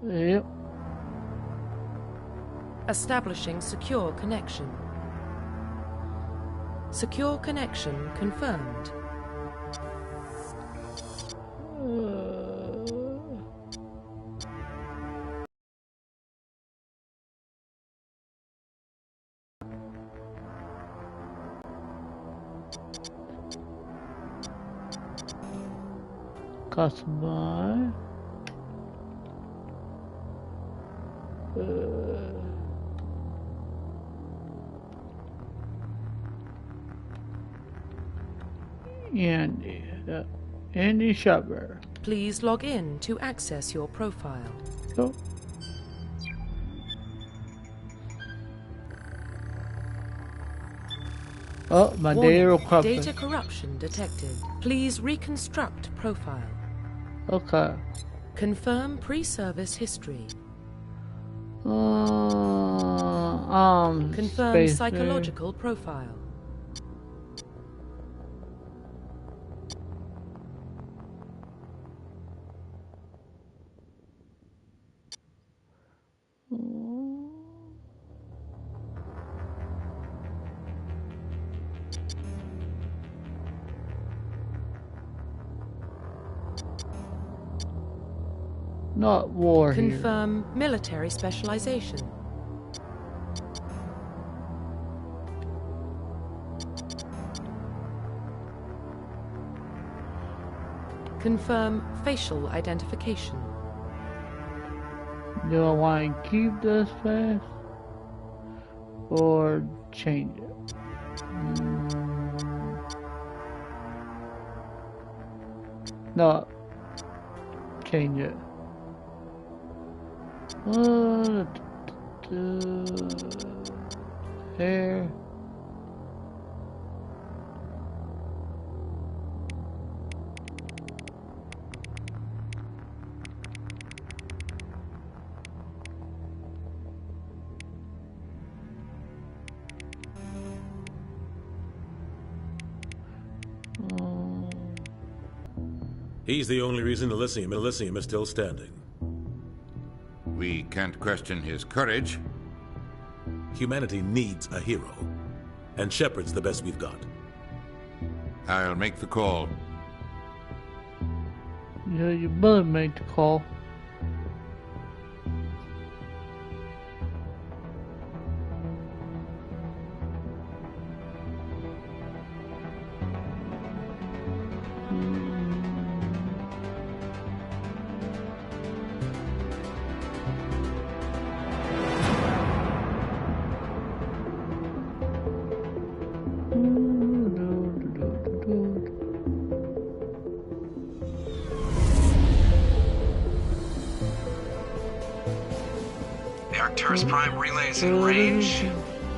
Yep. Establishing secure connection. Secure connection confirmed. Customize. Andy Shopper. Please log in to access your profile. Oh. Oh, my data corruption. Data corruption detected. Please reconstruct profile. Okay. Confirm pre-service history. Confirm psychological profile. Not war here. Confirm military specialization. Confirm facial identification. Do I want to keep this fast or change it? No, change it. There. He's the only reason Elysium is still standing. We can't question his courage. Humanity needs a hero, and Shepard's the best we've got. I'll make the call. Yeah, you better make the call. Arcturus Prime relays in range.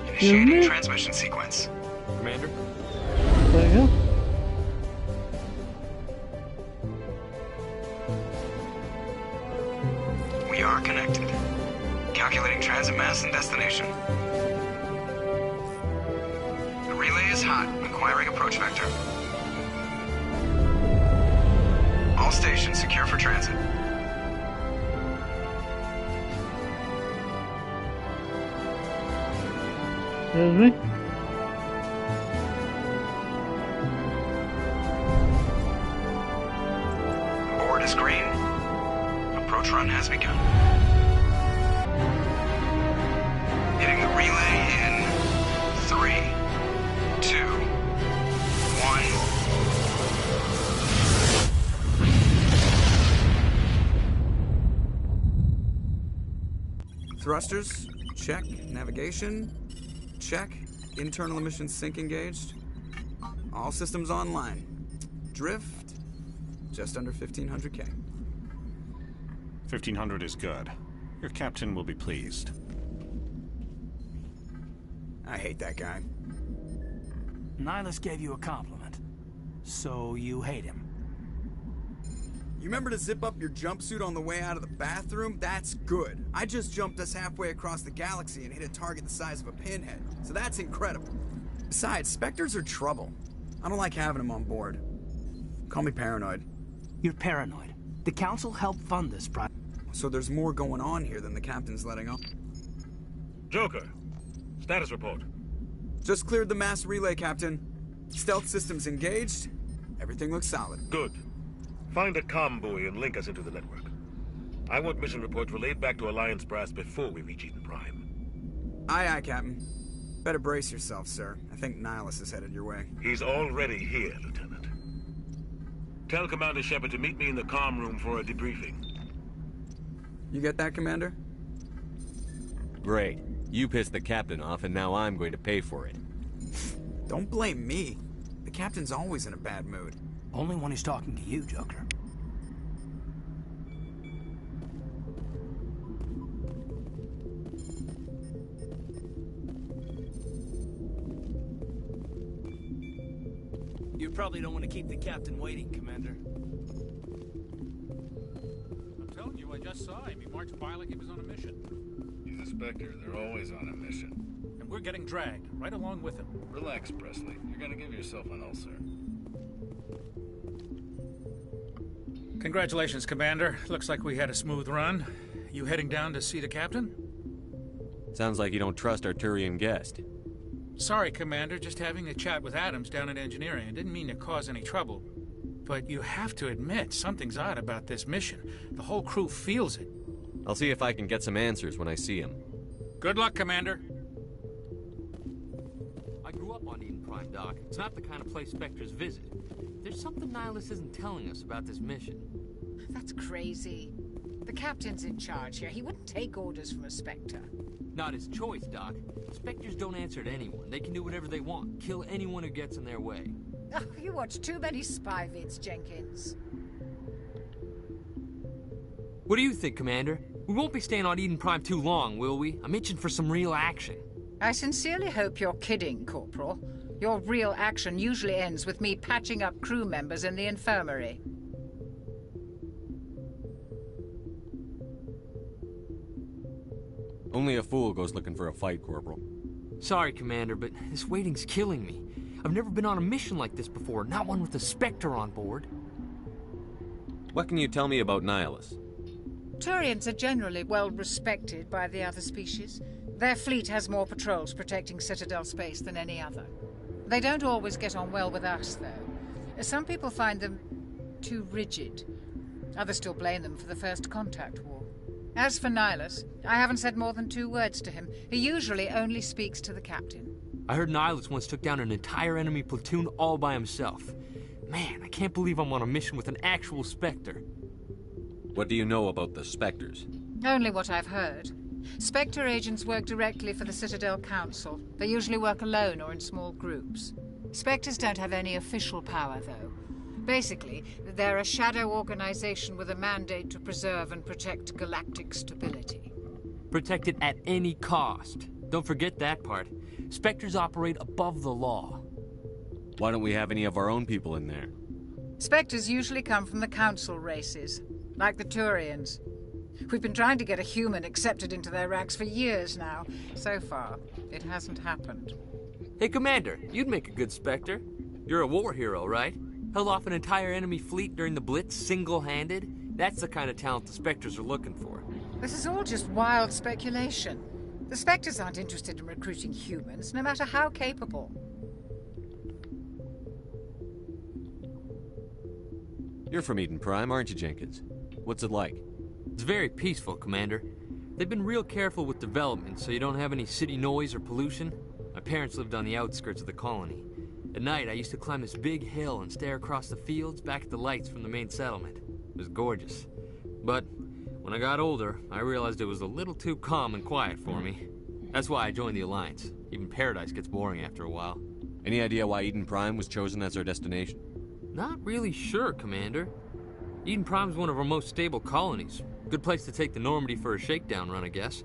Initiating transmission sequence. Commander? There you go. We are connected. Calculating transit mass and destination. The relay is hot. Acquiring approach vector. All stations secure for transit. Excuse me? Board is green. Approach run has begun. Hitting the relay in 3, 2, 1. Thrusters, check. Navigation, check. Internal emissions sync engaged. All systems online. Drift, just under 1,500K. 1,500 is good. Your captain will be pleased. I hate that guy. Nihilus gave you a compliment. So you hate him. You remember to zip up your jumpsuit on the way out of the bathroom? That's good. I just jumped us halfway across the galaxy and hit a target the size of a pinhead. So that's incredible. Besides, Spectres are trouble. I don't like having them on board. Call me paranoid. You're paranoid. The Council helped fund this project. So there's more going on here than the captain's letting on. Joker, status report. Just cleared the mass relay, Captain. Stealth systems engaged. Everything looks solid. Good. Find a comm buoy and link us into the network. I want mission reports relayed back to Alliance Brass before we reach Eden Prime. Aye, aye, Captain. Better brace yourself, sir. I think Nihilus is headed your way. He's already here, Lieutenant. Tell Commander Shepard to meet me in the comm room for a debriefing. You get that, Commander? Great. You pissed the captain off, and now I'm going to pay for it. Don't blame me. The captain's always in a bad mood. Only when he's talking to you, Joker. You probably don't want to keep the captain waiting, Commander. I'm telling you, I just saw him. He marched by like he was on a mission. He's a Spectre. They're always on a mission. And we're getting dragged, right along with him. Relax, Presley. You're gonna give yourself an ulcer. Congratulations, Commander. Looks like we had a smooth run. You heading down to see the captain? Sounds like you don't trust our Turian guest. Sorry, Commander. Just having a chat with Adams down at engineering. I didn't mean to cause any trouble. But you have to admit, something's odd about this mission. The whole crew feels it. I'll see if I can get some answers when I see him. Good luck, Commander. I grew up on Eden Prime, Doc. It's not the kind of place Spectres visit. There's something Nihilus isn't telling us about this mission. That's crazy. The captain's in charge here. He wouldn't take orders from a Spectre. Not his choice, Doc. Spectres don't answer to anyone. They can do whatever they want. Kill anyone who gets in their way. Oh, you watch too many spy vids, Jenkins. What do you think, Commander? We won't be staying on Eden Prime too long, will we? I'm itching for some real action. I sincerely hope you're kidding, Corporal. Your real action usually ends with me patching up crew members in the infirmary. Only a fool goes looking for a fight, Corporal. Sorry, Commander, but this waiting's killing me. I've never been on a mission like this before, not one with a Spectre on board. What can you tell me about Nihilus? Turians are generally well respected by the other species. Their fleet has more patrols protecting Citadel space than any other. They don't always get on well with us, though. Some people find them too rigid. Others still blame them for the First Contact War. As for Nihilus, I haven't said more than 2 words to him. He usually only speaks to the captain. I heard Nihilus once took down an entire enemy platoon all by himself. Man, I can't believe I'm on a mission with an actual Spectre. What do you know about the Spectres? Only what I've heard. Spectre agents work directly for the Citadel Council. They usually work alone or in small groups. Spectres don't have any official power, though. Basically, they're a shadow organization with a mandate to preserve and protect galactic stability. Protect it at any cost. Don't forget that part. Spectres operate above the law. Why don't we have any of our own people in there? Spectres usually come from the Council races, like the Turians. We've been trying to get a human accepted into their ranks for years now. So far, it hasn't happened. Hey, Commander, you'd make a good Spectre. You're a war hero, right? Held off an entire enemy fleet during the Blitz single-handed? That's the kind of talent the Spectres are looking for. This is all just wild speculation. The Spectres aren't interested in recruiting humans, no matter how capable. You're from Eden Prime, aren't you, Jenkins? What's it like? It's very peaceful, Commander. They've been real careful with development, so you don't have any city noise or pollution. My parents lived on the outskirts of the colony. At night, I used to climb this big hill and stare across the fields back at the lights from the main settlement. It was gorgeous. But when I got older, I realized it was a little too calm and quiet for me. That's why I joined the Alliance. Even Paradise gets boring after a while. Any idea why Eden Prime was chosen as our destination? Not really sure, Commander. Eden Prime's one of our most stable colonies. Good place to take the Normandy for a shakedown run, I guess.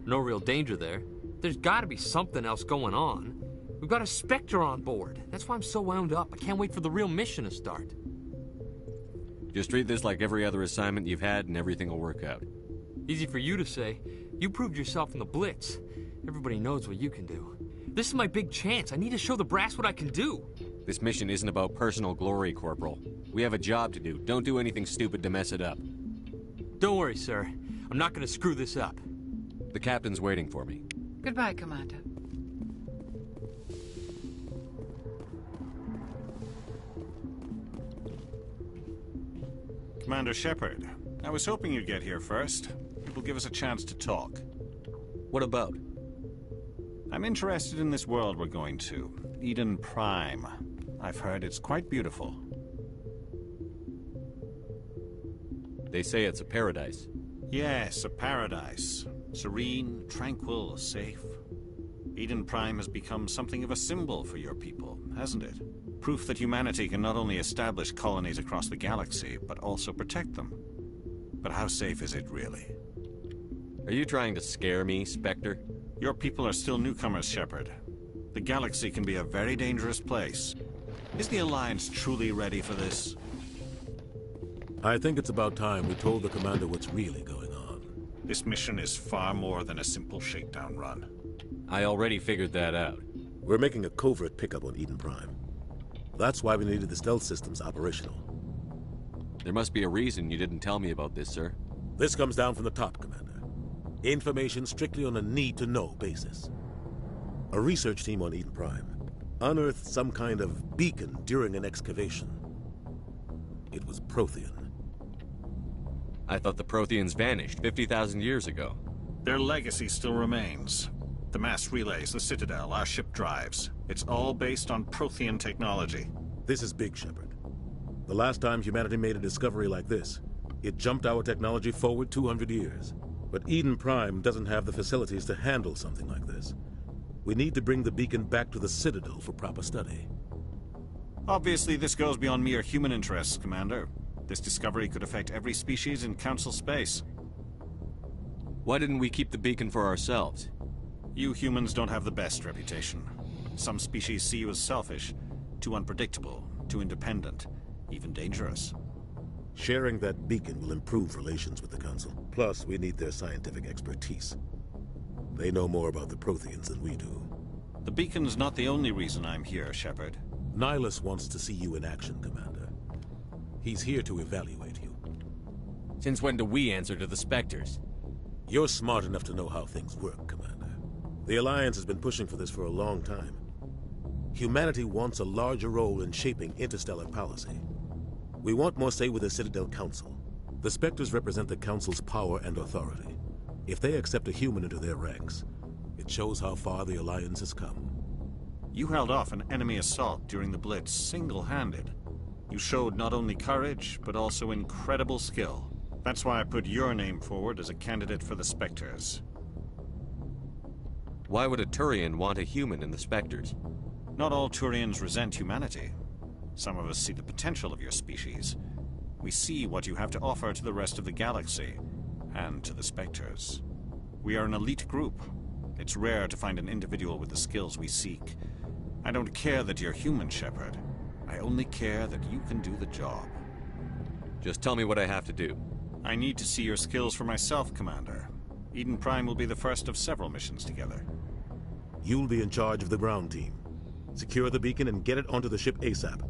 No real danger there. There's gotta be something else going on. We've got a Spectre on board. That's why I'm so wound up. I can't wait for the real mission to start. Just treat this like every other assignment you've had and everything will work out. Easy for you to say. You proved yourself in the Blitz. Everybody knows what you can do. This is my big chance. I need to show the brass what I can do. This mission isn't about personal glory, Corporal. We have a job to do. Don't do anything stupid to mess it up. Don't worry, sir. I'm not gonna screw this up. The captain's waiting for me. Goodbye, Commander. Commander Shepard, I was hoping you'd get here first. It will give us a chance to talk. What about? I'm interested in this world we're going to, Eden Prime. I've heard it's quite beautiful. They say it's a paradise. Yes, a paradise. Serene, tranquil, safe. Eden Prime has become something of a symbol for your people, hasn't it? Proof that humanity can not only establish colonies across the galaxy, but also protect them. But how safe is it really? Are you trying to scare me, Spectre? Your people are still newcomers, Shepard. The galaxy can be a very dangerous place. Is the Alliance truly ready for this? I think it's about time we told the Commander what's really going on. This mission is far more than a simple shakedown run. I already figured that out. We're making a covert pickup on Eden Prime. That's why we needed the stealth systems operational. There must be a reason you didn't tell me about this, sir. This comes down from the top, Commander. Information strictly on a need-to-know basis. A research team on Eden Prime unearthed some kind of beacon during an excavation. It was Prothean. I thought the Protheans vanished 50,000 years ago. Their legacy still remains. The mass relays, the Citadel, our ship drives. It's all based on Prothean technology. This is big, Shepard. The last time humanity made a discovery like this, it jumped our technology forward 200 years. But Eden Prime doesn't have the facilities to handle something like this. We need to bring the beacon back to the Citadel for proper study. Obviously, this goes beyond mere human interests, Commander. This discovery could affect every species in Council space. Why didn't we keep the beacon for ourselves? You humans don't have the best reputation. Some species see you as selfish, too unpredictable, too independent, even dangerous. Sharing that beacon will improve relations with the Council. Plus, we need their scientific expertise. They know more about the Protheans than we do. The beacon's not the only reason I'm here, Shepard. Nihilus wants to see you in action, Commander. He's here to evaluate you. Since when do we answer to the Spectres? You're smart enough to know how things work, Commander. The Alliance has been pushing for this for a long time. Humanity wants a larger role in shaping interstellar policy. We want more say with the Citadel Council. The Spectres represent the Council's power and authority. If they accept a human into their ranks, it shows how far the Alliance has come. You held off an enemy assault during the Blitz single-handed. You showed not only courage, but also incredible skill. That's why I put your name forward as a candidate for the Spectres. Why would a Turian want a human in the Spectres? Not all Turians resent humanity. Some of us see the potential of your species. We see what you have to offer to the rest of the galaxy, and to the Spectres. We are an elite group. It's rare to find an individual with the skills we seek. I don't care that you're human, Shepard. I only care that you can do the job. Just tell me what I have to do. I need to see your skills for myself, Commander. Eden Prime will be the first of several missions together. You'll be in charge of the ground team. Secure the beacon and get it onto the ship ASAP.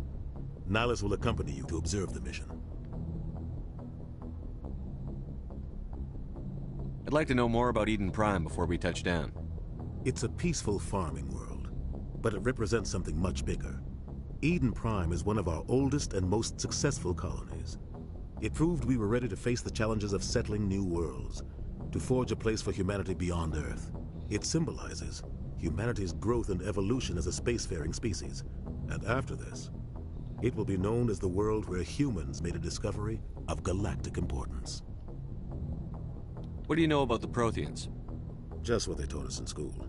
Nihilus will accompany you to observe the mission. I'd like to know more about Eden Prime before we touch down. It's a peaceful farming world, but it represents something much bigger. Eden Prime is one of our oldest and most successful colonies. It proved we were ready to face the challenges of settling new worlds, to forge a place for humanity beyond Earth. It symbolizes humanity's growth and evolution as a spacefaring species. And after this, it will be known as the world where humans made a discovery of galactic importance. What do you know about the Protheans? Just what they taught us in school.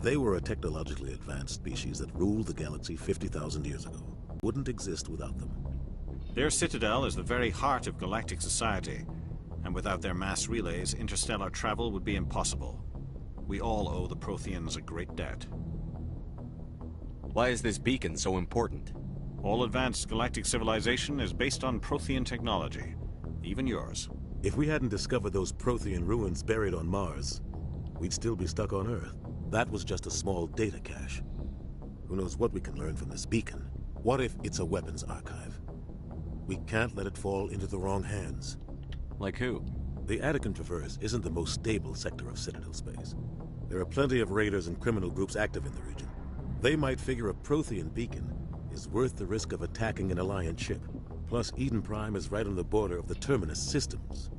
They were a technologically advanced species that ruled the galaxy 50,000 years ago. Wouldn't exist without them. Their citadel is the very heart of galactic society, and without their mass relays, interstellar travel would be impossible. We all owe the Protheans a great debt. Why is this beacon so important? All advanced galactic civilization is based on Prothean technology, even yours. If we hadn't discovered those Prothean ruins buried on Mars, we'd still be stuck on Earth. That was just a small data cache. Who knows what we can learn from this beacon? What if it's a weapons archive? We can't let it fall into the wrong hands. Like who? The Attican Traverse isn't the most stable sector of Citadel space. There are plenty of raiders and criminal groups active in the region. They might figure a Prothean beacon is worth the risk of attacking an Alliance ship. Plus, Eden Prime is right on the border of the Terminus systems.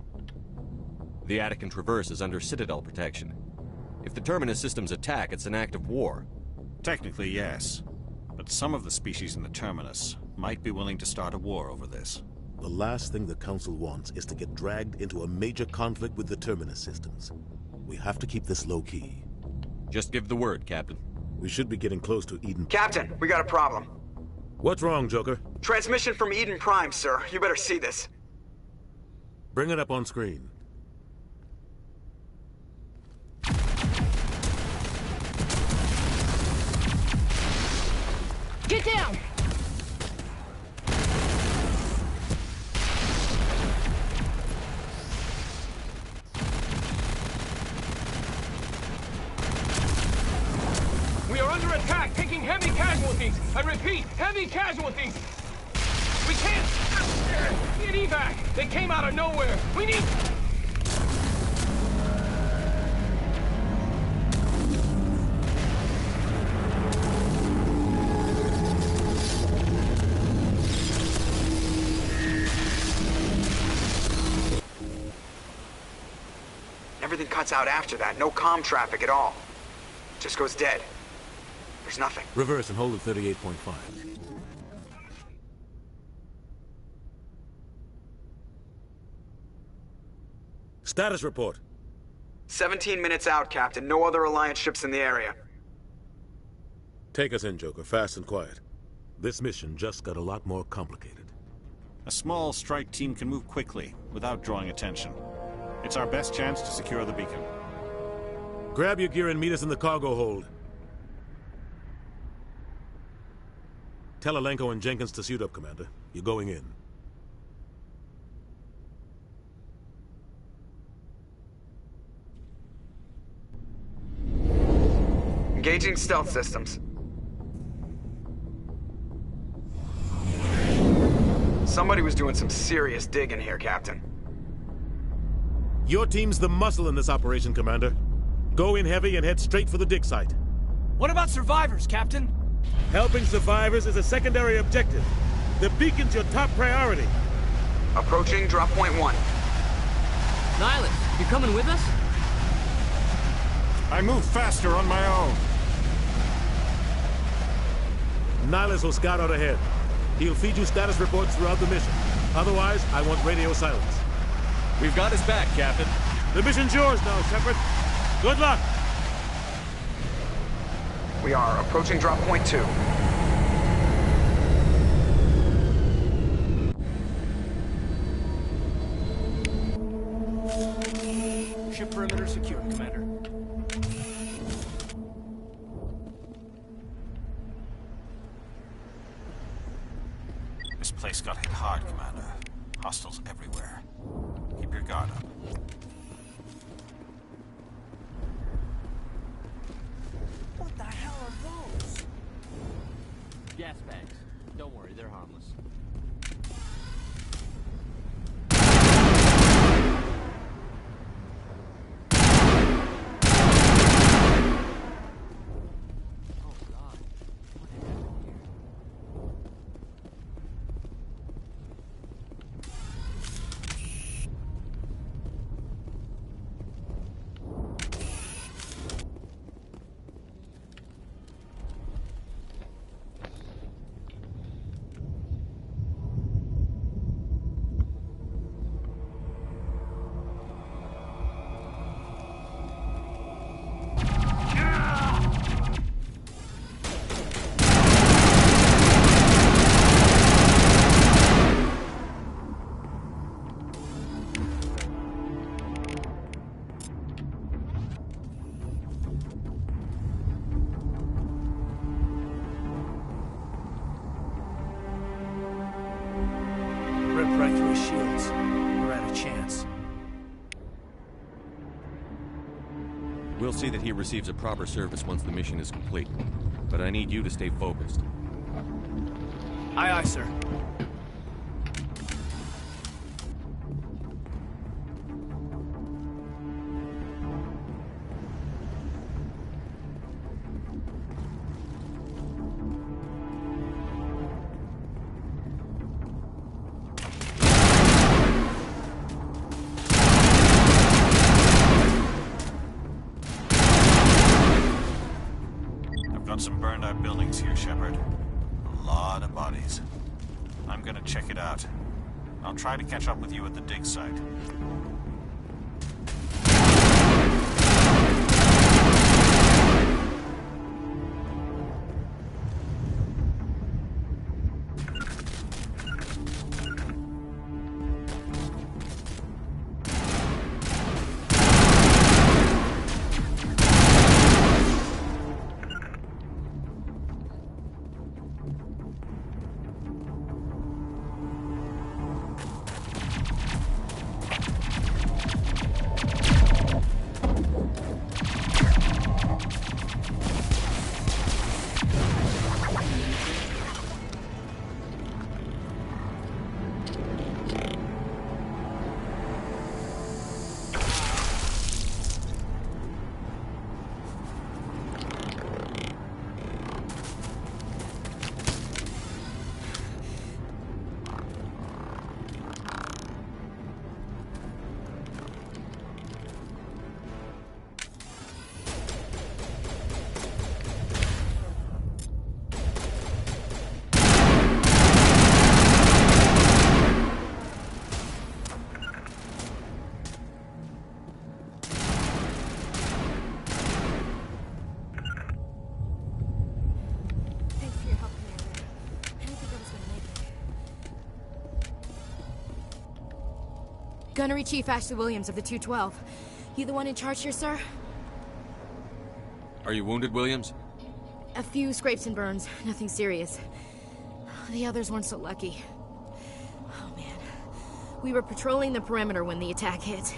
The Attican Traverse is under Citadel protection. If the Terminus systems attack, it's an act of war. Technically, yes. But some of the species in the Terminus might be willing to start a war over this. The last thing the Council wants is to get dragged into a major conflict with the Terminus systems. We have to keep this low-key. Just give the word, Captain. We should be getting close to Eden... Captain, we got a problem. What's wrong, Joker? Transmission from Eden Prime, sir. You better see this. Bring it up on screen. Get down! We are under attack, taking heavy casualties. I repeat, heavy casualties. We can't get evac. They came out of nowhere. We need... Everything cuts out after that. No comm traffic at all. Just goes dead. There's nothing. Reverse and hold at 38.5. Status report. 17 minutes out, Captain. No other Alliance ships in the area. Take us in, Joker. Fast and quiet. This mission just got a lot more complicated. A small strike team can move quickly, without drawing attention. It's our best chance to secure the beacon. Grab your gear and meet us in the cargo hold. Tell Alenko and Jenkins to suit up, Commander. You're going in. Engaging stealth systems. Somebody was doing some serious digging here, Captain. Your team's the muscle in this operation, Commander. Go in heavy and head straight for the dig site. What about survivors, Captain? Helping survivors is a secondary objective. The beacon's your top priority. Approaching drop point 1. Nihilus, you coming with us? I move faster on my own. Nihilus will scout out ahead. He'll feed you status reports throughout the mission. Otherwise, I want radio silence. We've got his back, Captain. The mission's yours now, Shepard. Good luck! We are approaching drop point 2. Ship perimeter secure, Commander. This place got hit hard, Commander. Hostiles everywhere. Keep your guard up. What the hell are those? Gas bags. Don't worry, they're harmless. Right through his shields. We're out of chance. We'll see that he receives a proper service once the mission is complete. But I need you to stay focused. Aye, aye, sir. Shepard. A lot of bodies. I'm gonna check it out. I'll try to catch up with you at the dig site. Gunnery Chief Ashley Williams of the 212. You the one in charge here, sir? Are you wounded, Williams? A few scrapes and burns, nothing serious. The others weren't so lucky. Oh man. We were patrolling the perimeter when the attack hit.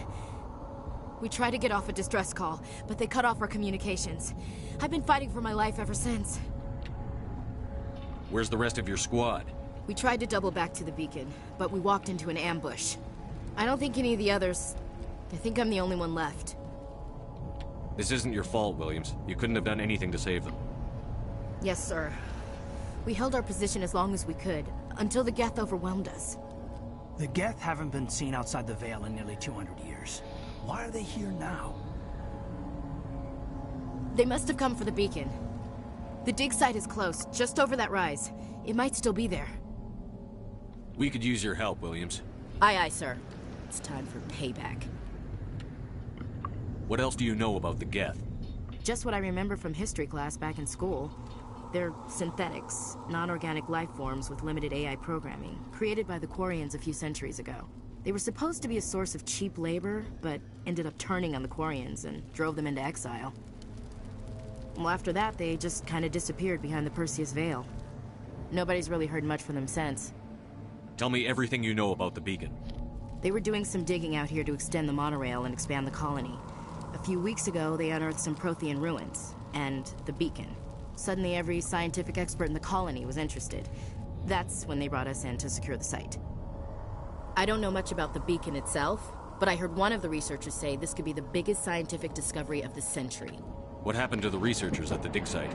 We tried to get off a distress call, but they cut off our communications. I've been fighting for my life ever since. Where's the rest of your squad? We tried to double back to the beacon, but we walked into an ambush. I don't think any of the others... I think I'm the only one left. This isn't your fault, Williams. You couldn't have done anything to save them. Yes, sir. We held our position as long as we could, until the Geth overwhelmed us. The Geth haven't been seen outside the Veil in nearly 200 years. Why are they here now? They must have come for the beacon. The dig site is close, just over that rise. It might still be there. We could use your help, Williams. Aye, aye, sir. It's time for payback. What else do you know about the Geth? Just what I remember from history class back in school. They're synthetics, non-organic life forms with limited AI programming, created by the Quarians a few centuries ago. They were supposed to be a source of cheap labor, but ended up turning on the Quarians and drove them into exile. Well, after that, they just kind of disappeared behind the Perseus Veil. Nobody's really heard much from them since. Tell me everything you know about the beacon. They were doing some digging out here to extend the monorail and expand the colony. A few weeks ago, they unearthed some Prothean ruins, and the beacon. Suddenly, every scientific expert in the colony was interested. That's when they brought us in to secure the site. I don't know much about the beacon itself, but I heard one of the researchers say this could be the biggest scientific discovery of the century. What happened to the researchers at the dig site?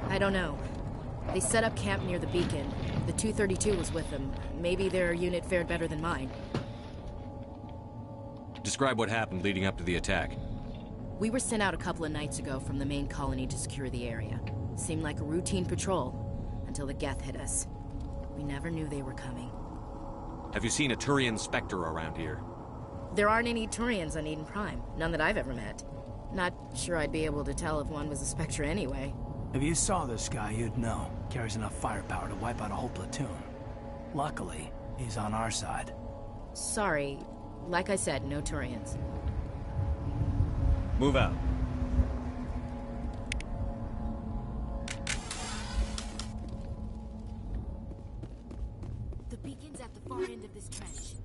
I don't know. They set up camp near the beacon. The 232 was with them. Maybe their unit fared better than mine. Describe what happened leading up to the attack. We were sent out a couple of nights ago from the main colony to secure the area. Seemed like a routine patrol, until the Geth hit us. We never knew they were coming. Have you seen a Turian Spectre around here? There aren't any Turians on Eden Prime. None that I've ever met. Not sure I'd be able to tell if one was a Spectre anyway. If you saw this guy, you'd know. Carries enough firepower to wipe out a whole platoon. Luckily, he's on our side. Sorry. Like I said, no Turians. Move out. The beacon's at the far end of this trench.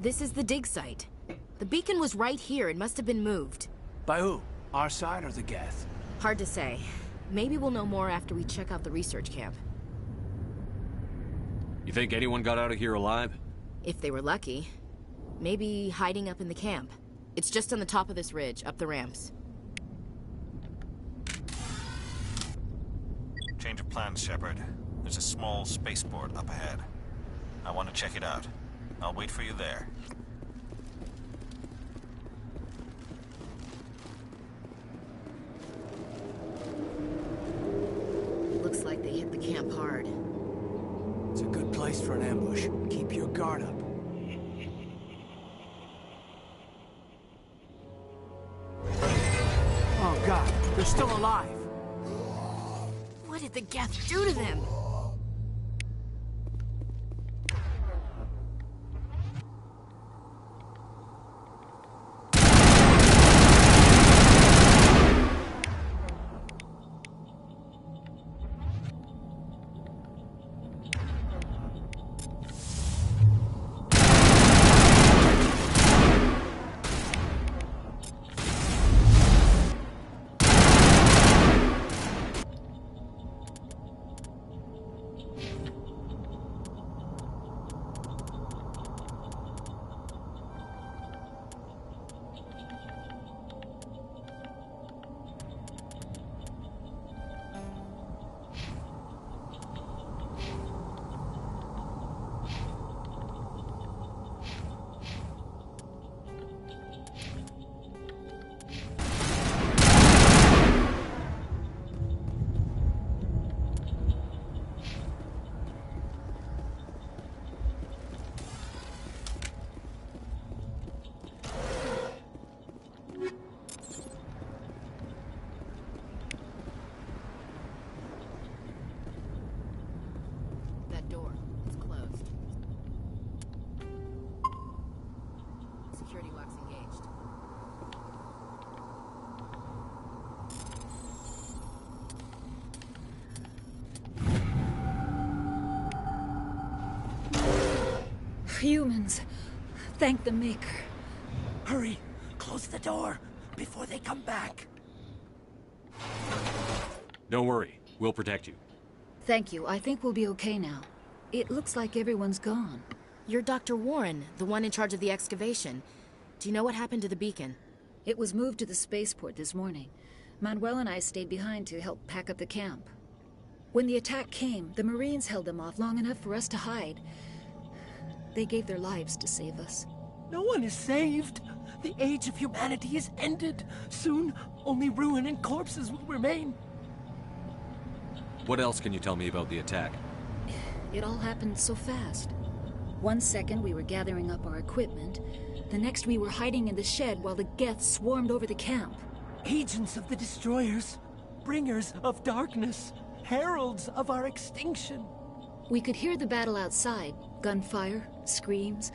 This is the dig site. The beacon was right here. It must have been moved. By who? Our side or the Geth? Hard to say. Maybe we'll know more after we check out the research camp. You think anyone got out of here alive? If they were lucky. Maybe hiding up in the camp. It's just on the top of this ridge, up the ramps. Change of plans, Shepard. There's a small spaceport up ahead. I want to check it out. I'll wait for you there. Looks like they hit the camp hard. It's a good place for an ambush. Keep your guard up. Oh god, they're still alive! What did the Geth do to them? Humans. Thank the Maker. Hurry! Close the door before they come back. Don't worry. We'll protect you. Thank you. I think we'll be okay now. It looks like everyone's gone. You're Dr. Warren, the one in charge of the excavation. Do you know what happened to the beacon? It was moved to the spaceport this morning. Manuel and I stayed behind to help pack up the camp. When the attack came, the Marines held them off long enough for us to hide. They gave their lives to save us. No one is saved. The age of humanity is ended. Soon, only ruin and corpses will remain. What else can you tell me about the attack? It all happened so fast. 1 second we were gathering up our equipment. The next we were hiding in the shed while the Geth swarmed over the camp. Agents of the Destroyers. Bringers of darkness. Heralds of our extinction. We could hear the battle outside. Gunfire, screams.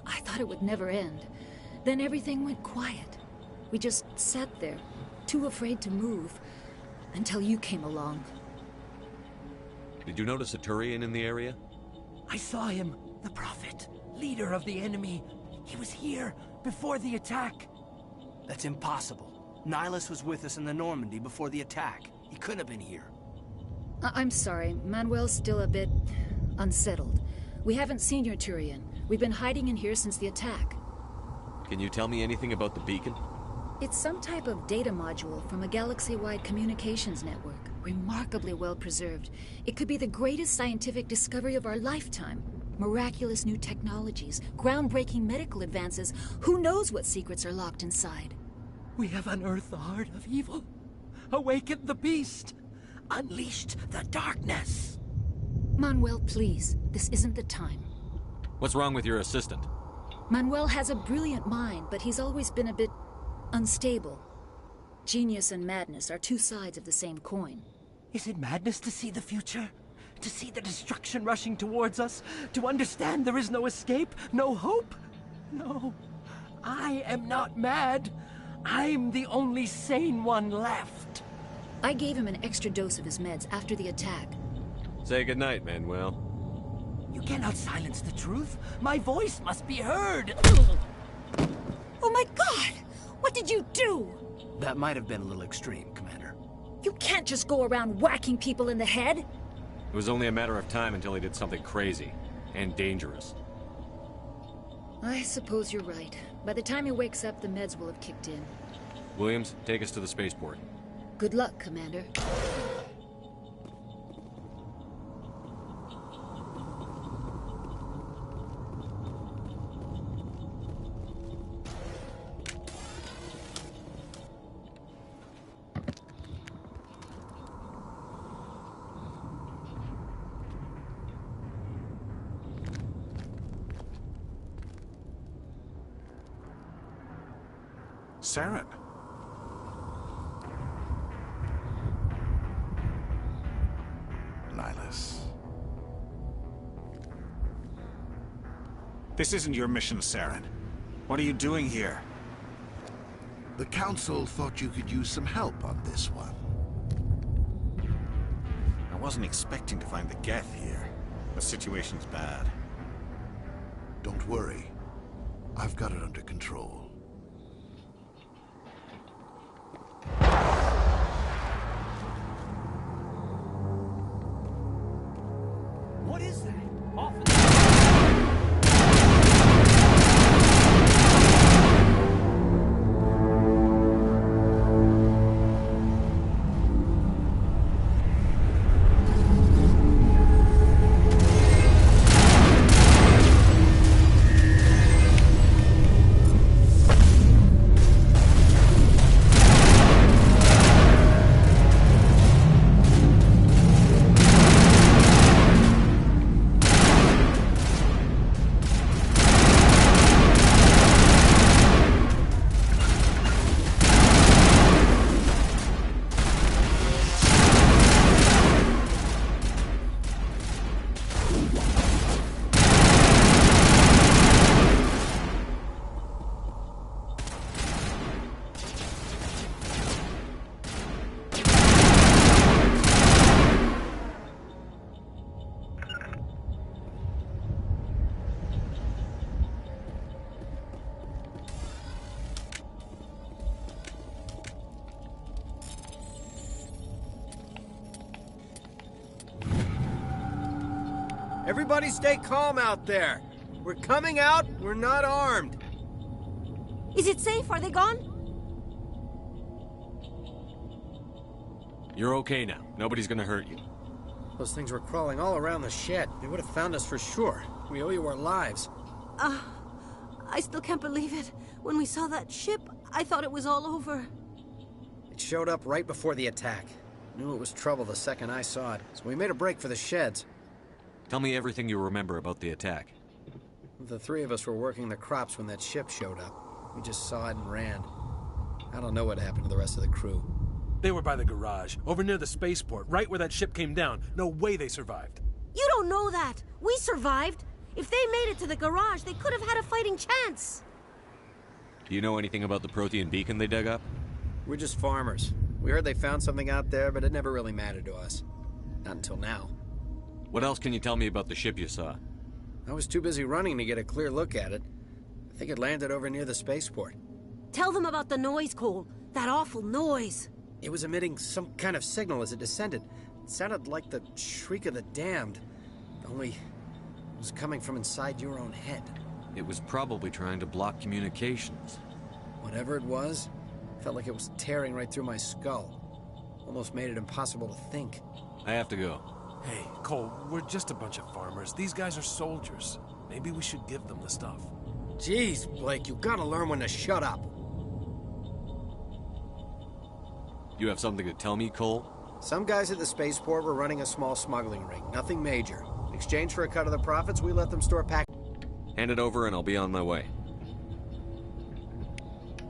I thought it would never end. Then everything went quiet. We just sat there, too afraid to move, until you came along. Did you notice a Turian in the area? I saw him, the Prophet, leader of the enemy. He was here before the attack. That's impossible. Nihilus was with us in the Normandy before the attack. He couldn't have been here. I'm sorry. Manuel's still a bit unsettled. We haven't seen your Turian. We've been hiding in here since the attack. Can you tell me anything about the beacon? It's some type of data module from a galaxy-wide communications network. Remarkably well preserved. It could be the greatest scientific discovery of our lifetime. Miraculous new technologies, groundbreaking medical advances. Who knows what secrets are locked inside? We have unearthed the heart of evil, awakened the beast, unleashed the darkness. Manuel, please. This isn't the time. What's wrong with your assistant? Manuel has a brilliant mind, but he's always been a bit unstable. Genius and madness are two sides of the same coin. Is it madness to see the future? To see the destruction rushing towards us? To understand there is no escape? No hope? No. I am not mad. I'm the only sane one left. I gave him an extra dose of his meds after the attack. Say goodnight, Manuel. You cannot silence the truth. My voice must be heard. Oh my god! What did you do? That might have been a little extreme, Commander. You can't just go around whacking people in the head. It was only a matter of time until he did something crazy and dangerous. I suppose you're right. By the time he wakes up, the meds will have kicked in. Williams, take us to the spaceport. Good luck, Commander. Saren. Nihlus. This isn't your mission, Saren. What are you doing here? The Council thought you could use some help on this one. I wasn't expecting to find the Geth here. The situation's bad. Don't worry. I've got it under control. What is that? Everybody stay calm out there. We're coming out, we're not armed. Is it safe? Are they gone? You're okay now. Nobody's gonna hurt you. Those things were crawling all around the shed. They would have found us for sure. We owe you our lives. I still can't believe it. When we saw that ship, I thought it was all over. It showed up right before the attack. Knew it was trouble the second I saw it, so we made a break for the sheds. Tell me everything you remember about the attack. The three of us were working the crops when that ship showed up. We just saw it and ran. I don't know what happened to the rest of the crew. They were by the garage, over near the spaceport, right where that ship came down. No way they survived. You don't know that. We survived. If they made it to the garage, they could have had a fighting chance. Do you know anything about the Prothean beacon they dug up? We're just farmers. We heard they found something out there, but it never really mattered to us. Not until now. What else can you tell me about the ship you saw? I was too busy running to get a clear look at it. I think it landed over near the spaceport. Tell them about the noise, Cole. That awful noise. It was emitting some kind of signal as it descended. It sounded like the shriek of the damned. Only it was coming from inside your own head. It was probably trying to block communications. Whatever it was, felt like it was tearing right through my skull. Almost made it impossible to think. I have to go. Hey, Cole, we're just a bunch of farmers. These guys are soldiers. Maybe we should give them the stuff. Jeez, Blake, you gotta learn when to shut up. You have something to tell me, Cole? Some guys at the spaceport were running a small smuggling ring. Nothing major. In exchange for a cut of the profits, we let them store pack. Hand it over and I'll be on my way.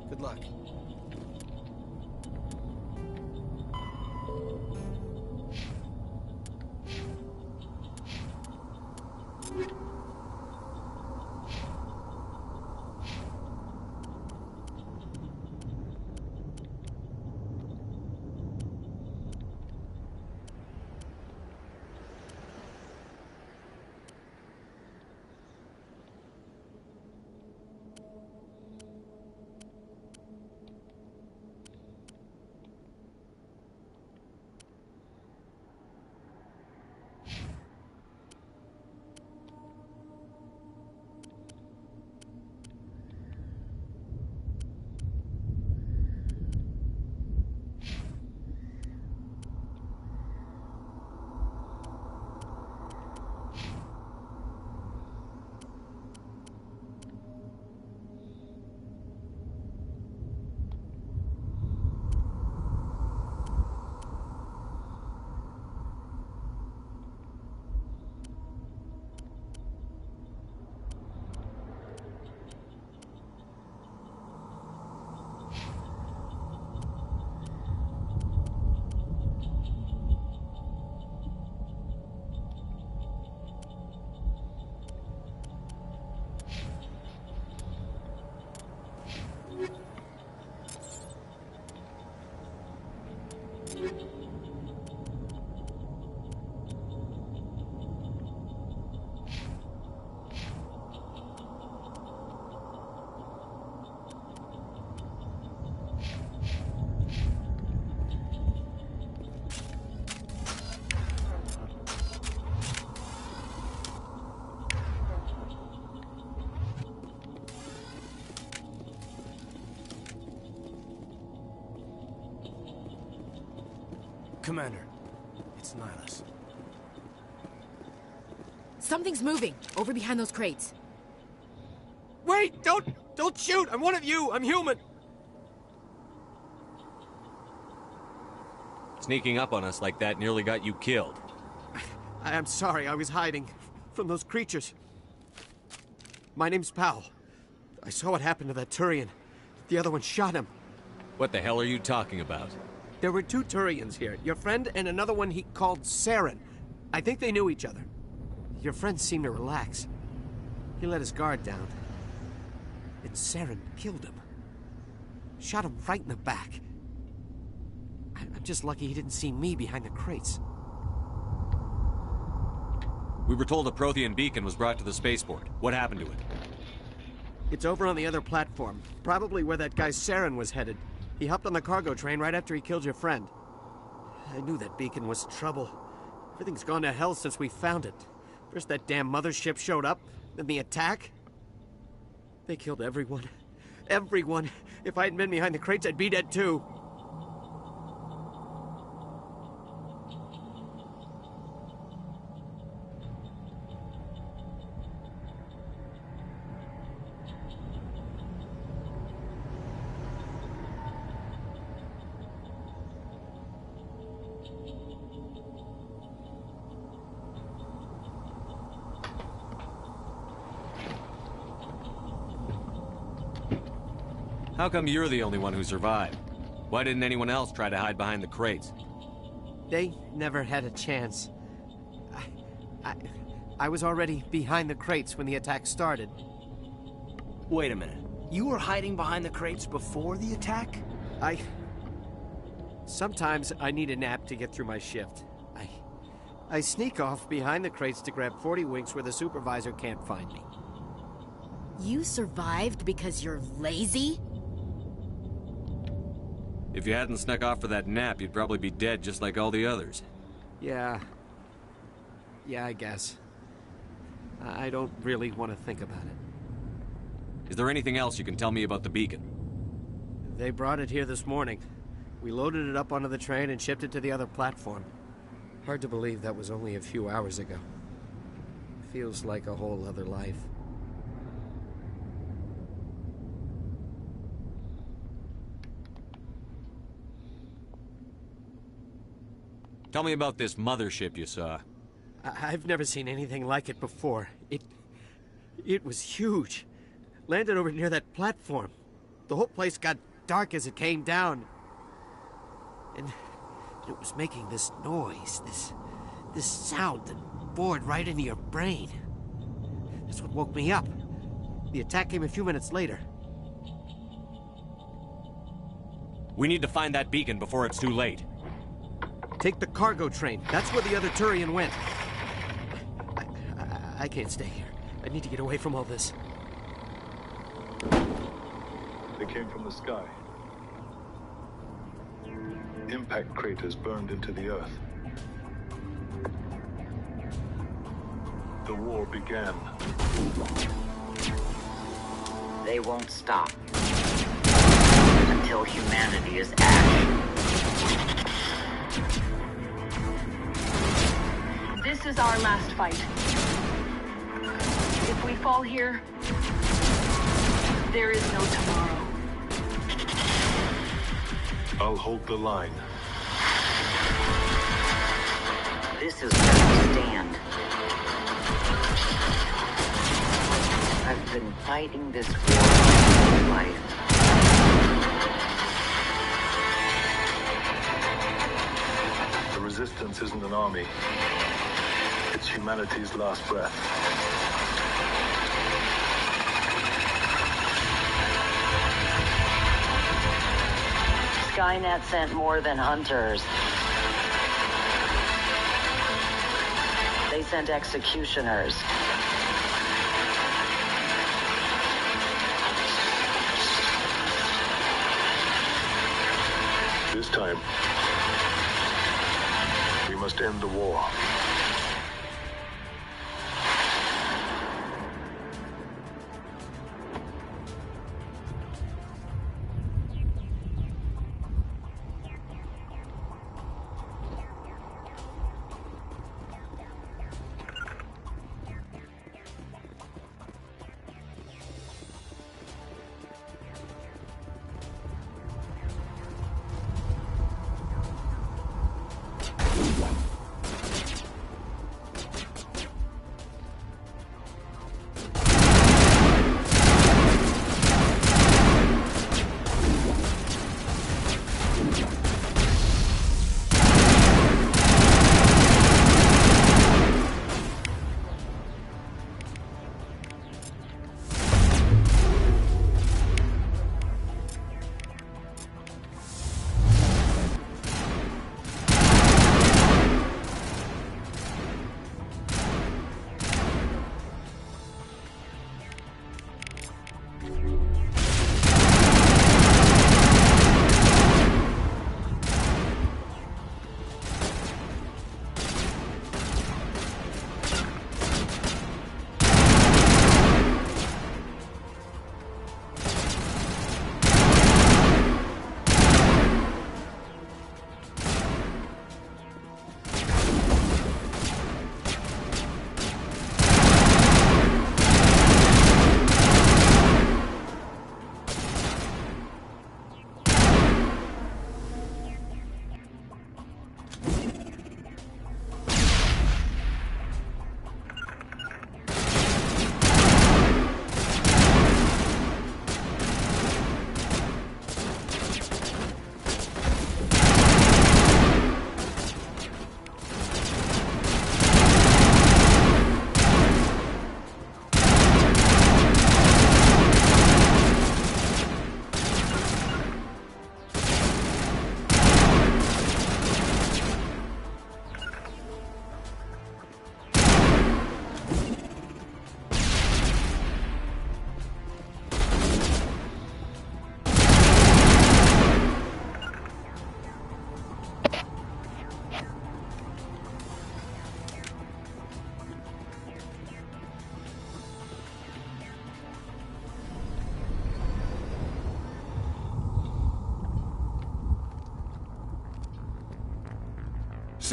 Good luck. Commander, it's Nihilus. Something's moving, over behind those crates. Wait! Don't shoot! I'm one of you! I'm human! Sneaking up on us like that nearly got you killed. I'm sorry, I was hiding from those creatures. My name's Powell. I saw what happened to that Turian. The other one shot him. What the hell are you talking about? There were 2 Turians here. Your friend and another one he called Saren. I think they knew each other. Your friend seemed to relax. He let his guard down. And Saren killed him. Shot him right in the back. I'm just lucky he didn't see me behind the crates. We were told a Prothean beacon was brought to the spaceport. What happened to it? It's over on the other platform. Probably where that guy Saren was headed. He hopped on the cargo train right after he killed your friend. I knew that beacon was trouble. Everything's gone to hell since we found it. First that damn mothership showed up, then the attack. They killed everyone. Everyone. If I hadn't been behind the crates, I'd be dead too. How come you're the only one who survived? Why didn't anyone else try to hide behind the crates? They never had a chance. I was already behind the crates when the attack started. Wait a minute. You were hiding behind the crates before the attack? Sometimes I need a nap to get through my shift. I sneak off behind the crates to grab 40 winks where the supervisor can't find me. You survived because you're lazy? If you hadn't snuck off for that nap, you'd probably be dead just like all the others. Yeah, I guess. I don't really want to think about it. Is there anything else you can tell me about the beacon? They brought it here this morning. We loaded it up onto the train and shipped it to the other platform. Hard to believe that was only a few hours ago. Feels like a whole other life. Tell me about this mothership you saw. I've never seen anything like it before. It was huge. Landed over near that platform. The whole place got dark as it came down. And it was making this noise, this sound that bored right into your brain. That's what woke me up. The attack came a few minutes later. We need to find that beacon before it's too late. Take the cargo train. That's where the other Turian went. I can't stay here. I need to get away from all this. They came from the sky. Impact craters burned into the earth. The war began. They won't stop until humanity is ash. This is our last fight. If we fall here, there is no tomorrow. I'll hold the line. This is where we stand. I've been fighting this war my whole life. The Resistance isn't an army. It's humanity's last breath. Skynet sent more than hunters. They sent executioners. This time, we must end the war.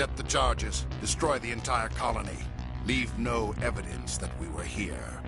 Accept the charges. Destroy the entire colony. Leave no evidence that we were here.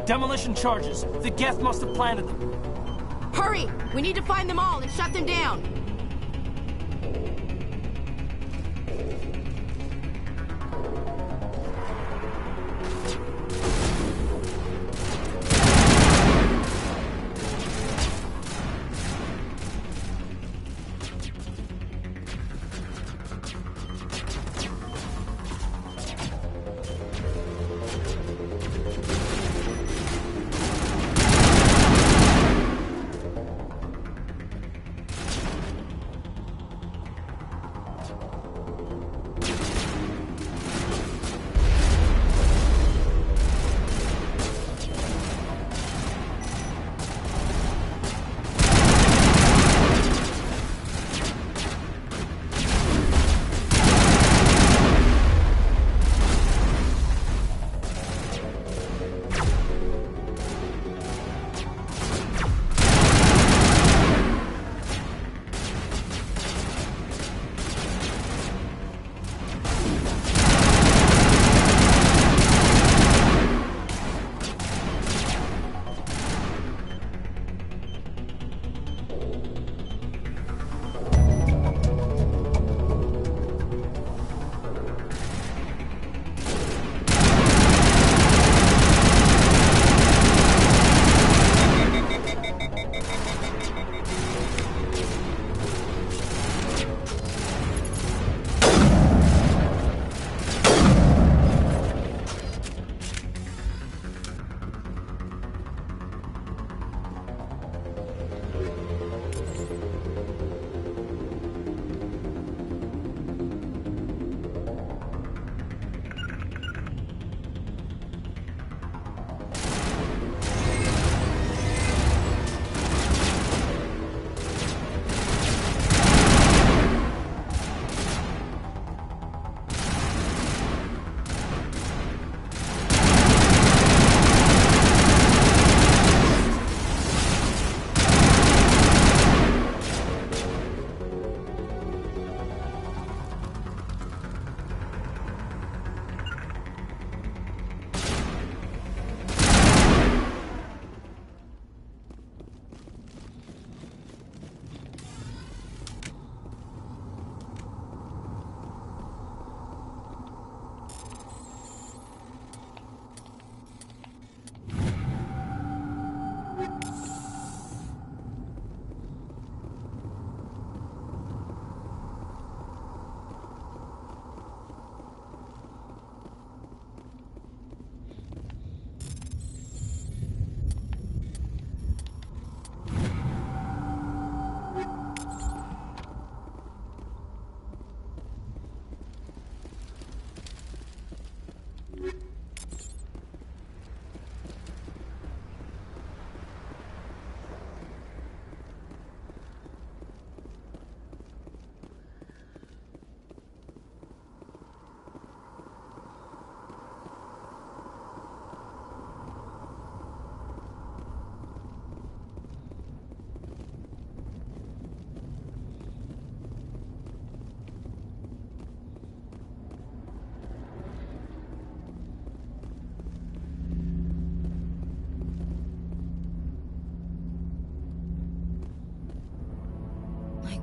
Demolition charges. The Geth must have planted them. Hurry! We need to find them all and shut them down.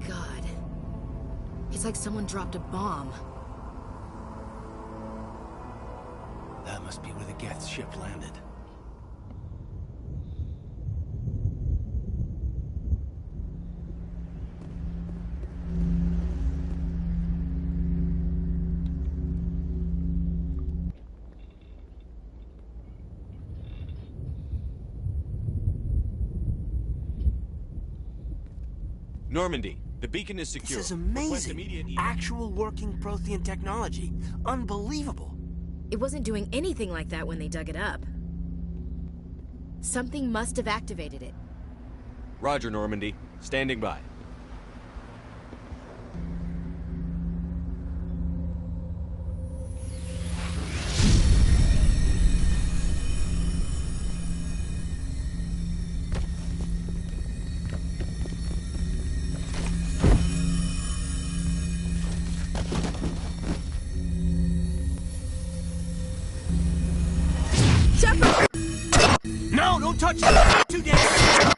God. It's like someone dropped a bomb. That must be where the Geth ship landed. Normandy, the beacon is secure. This is Request amazing. immediate Actual working Prothean technology. Unbelievable. It wasn't doing anything like that when they dug it up. Something must have activated it. Roger, Normandy. Standing by. No, don't touch it! Too dangerous!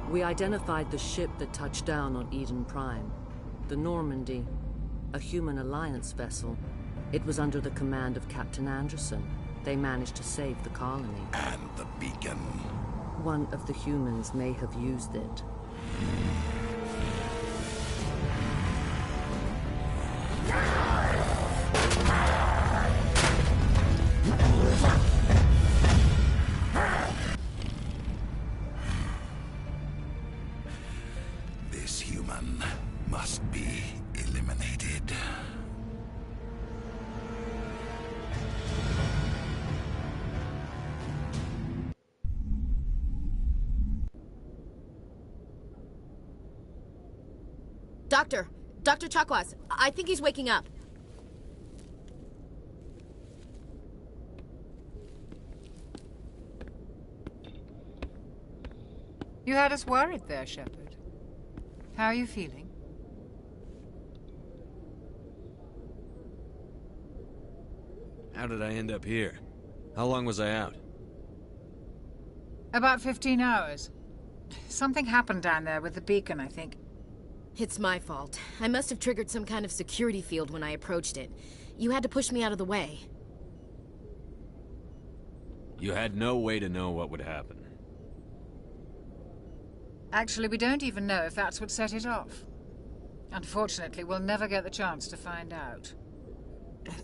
We identified the ship that touched down on Eden Prime. The Normandy, a human alliance vessel. It was under the command of Captain Anderson. They managed to save the colony. And the beacon. One of the humans may have used it. This human must be eliminated. Dr. Chakwas, I think he's waking up. You had us worried there, Shepard. How are you feeling? How did I end up here? How long was I out? About 15 hours. Something happened down there with the beacon, I think. It's my fault. I must have triggered some kind of security field when I approached it. You had to push me out of the way. You had no way to know what would happen. Actually, we don't even know if that's what set it off. Unfortunately, we'll never get the chance to find out.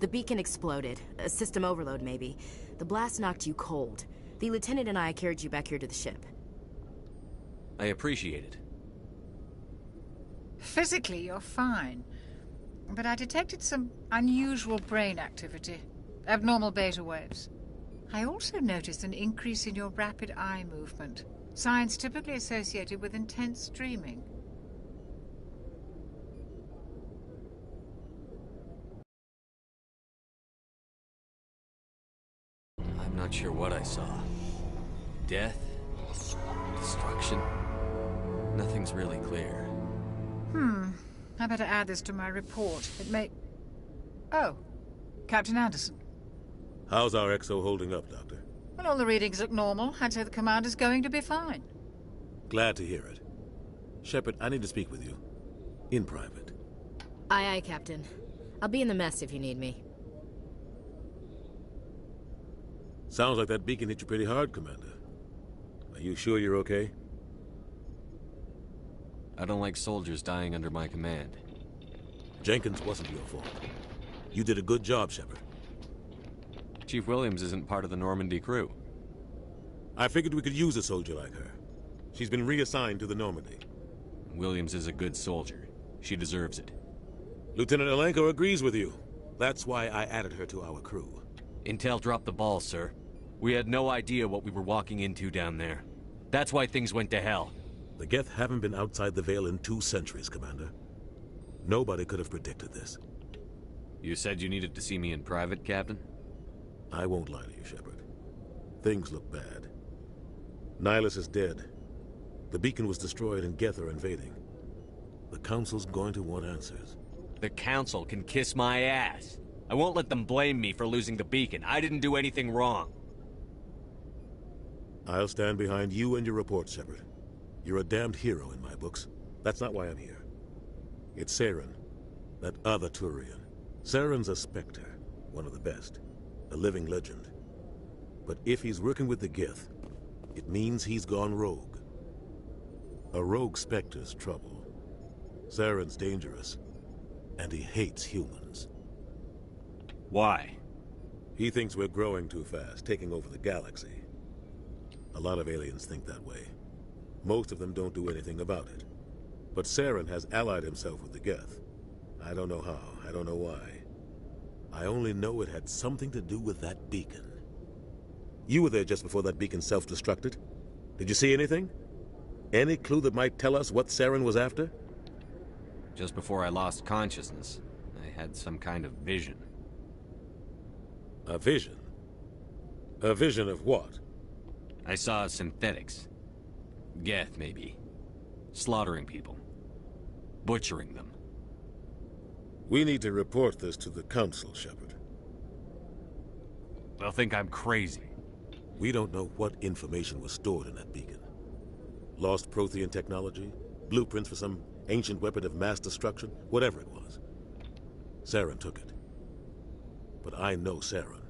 The beacon exploded. A system overload, maybe. The blast knocked you cold. The lieutenant and I carried you back here to the ship. I appreciate it. Physically, you're fine. But I detected some unusual brain activity. Abnormal beta waves. I also noticed an increase in your rapid eye movement. Signs typically associated with intense dreaming. I'm not sure what I saw. Death? Destruction? Nothing's really clear. I better add this to my report. It may... Oh, Captain Anderson. How's our XO holding up, Doctor? Well, all the readings look normal. I'd say the commander's going to be fine. Glad to hear it. Shepard, I need to speak with you. In private. Aye, aye, Captain. I'll be in the mess if you need me. Sounds like that beacon hit you pretty hard, Commander. Are you sure you're okay? I don't like soldiers dying under my command. Jenkins wasn't your fault. You did a good job, Shepard. Chief Williams isn't part of the Normandy crew. I figured we could use a soldier like her. She's been reassigned to the Normandy. Williams is a good soldier. She deserves it. Lieutenant Alenko agrees with you. That's why I added her to our crew. Intel dropped the ball, sir. We had no idea what we were walking into down there. That's why things went to hell. The Geth haven't been outside the Veil in 2 centuries, Commander. Nobody could have predicted this. You said you needed to see me in private, Captain? I won't lie to you, Shepard. Things look bad. Nihilus is dead. The beacon was destroyed and Geth are invading. The Council's going to want answers. The Council can kiss my ass. I won't let them blame me for losing the beacon. I didn't do anything wrong. I'll stand behind you and your report, Shepard. You're a damned hero in my books. That's not why I'm here. It's Saren, that other Turian. Saren's a Spectre, one of the best, a living legend. But if he's working with the Geth, it means he's gone rogue. A rogue Spectre's trouble. Saren's dangerous, and he hates humans. Why? He thinks we're growing too fast, taking over the galaxy. A lot of aliens think that way. Most of them don't do anything about it. But Saren has allied himself with the Geth. I don't know how, I don't know why. I only know it had something to do with that beacon. You were there just before that beacon self-destructed. Did you see anything? Any clue that might tell us what Saren was after? Just before I lost consciousness, I had some kind of vision. A vision? A vision of what? I saw synthetics. Geth, maybe. Slaughtering people. Butchering them. We need to report this to the Council, Shepard. They'll think I'm crazy. We don't know what information was stored in that beacon. Lost Prothean technology? Blueprints for some ancient weapon of mass destruction? Whatever it was. Saren took it. But I know Saren.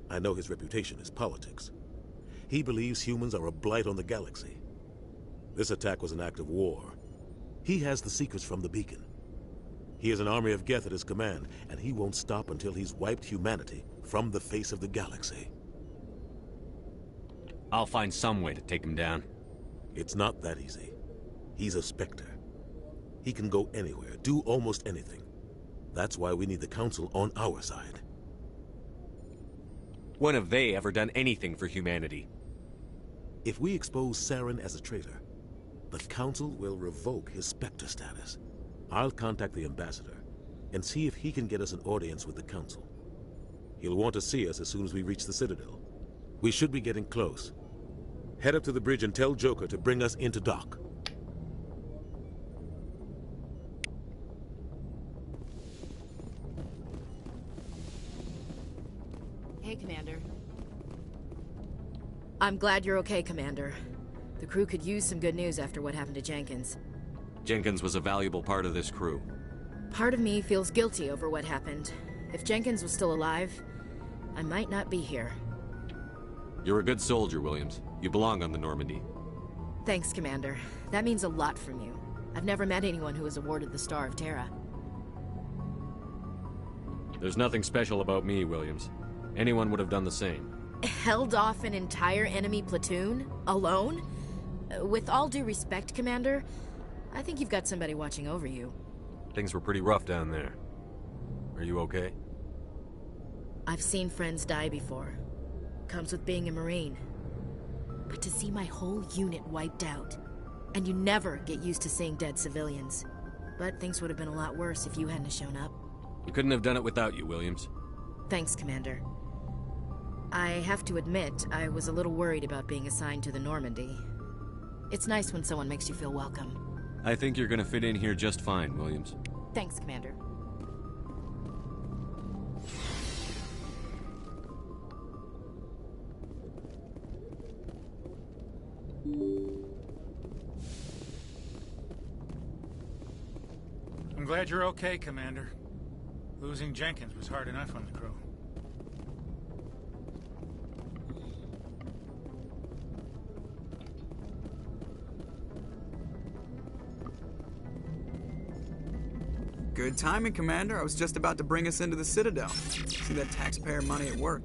I know his reputation is politics. He believes humans are a blight on the galaxy. This attack was an act of war. He has the secrets from the beacon. He has an army of Geth at his command, and he won't stop until he's wiped humanity from the face of the galaxy. I'll find some way to take him down. It's not that easy. He's a Spectre. He can go anywhere, do almost anything. That's why we need the Council on our side. When have they ever done anything for humanity? If we expose Saren as a traitor, the Council will revoke his Spectre status. I'll contact the Ambassador and see if he can get us an audience with the Council. He'll want to see us as soon as we reach the Citadel. We should be getting close. Head up to the bridge and tell Joker to bring us into dock. Hey, Commander. I'm glad you're okay, Commander. The crew could use some good news after what happened to Jenkins. Jenkins was a valuable part of this crew. Part of me feels guilty over what happened. If Jenkins was still alive, I might not be here. You're a good soldier, Williams. You belong on the Normandy. Thanks, Commander. That means a lot from you. I've never met anyone who was awarded the Star of Terra. There's nothing special about me, Williams. Anyone would have done the same. Held off an entire enemy platoon? Alone? With all due respect, Commander, I think you've got somebody watching over you. Things were pretty rough down there. Are you okay? I've seen friends die before. Comes with being a Marine. But to see my whole unit wiped out, and you never get used to seeing dead civilians. But things would have been a lot worse if you hadn't shown up. We couldn't have done it without you, Williams. Thanks, Commander. I have to admit, I was a little worried about being assigned to the Normandy. It's nice when someone makes you feel welcome. I think you're gonna fit in here just fine, Williams. Thanks, Commander. I'm glad you're okay, Commander. Losing Jenkins was hard enough on the crew. Good timing, Commander. I was just about to bring us into the Citadel. See that taxpayer money at work.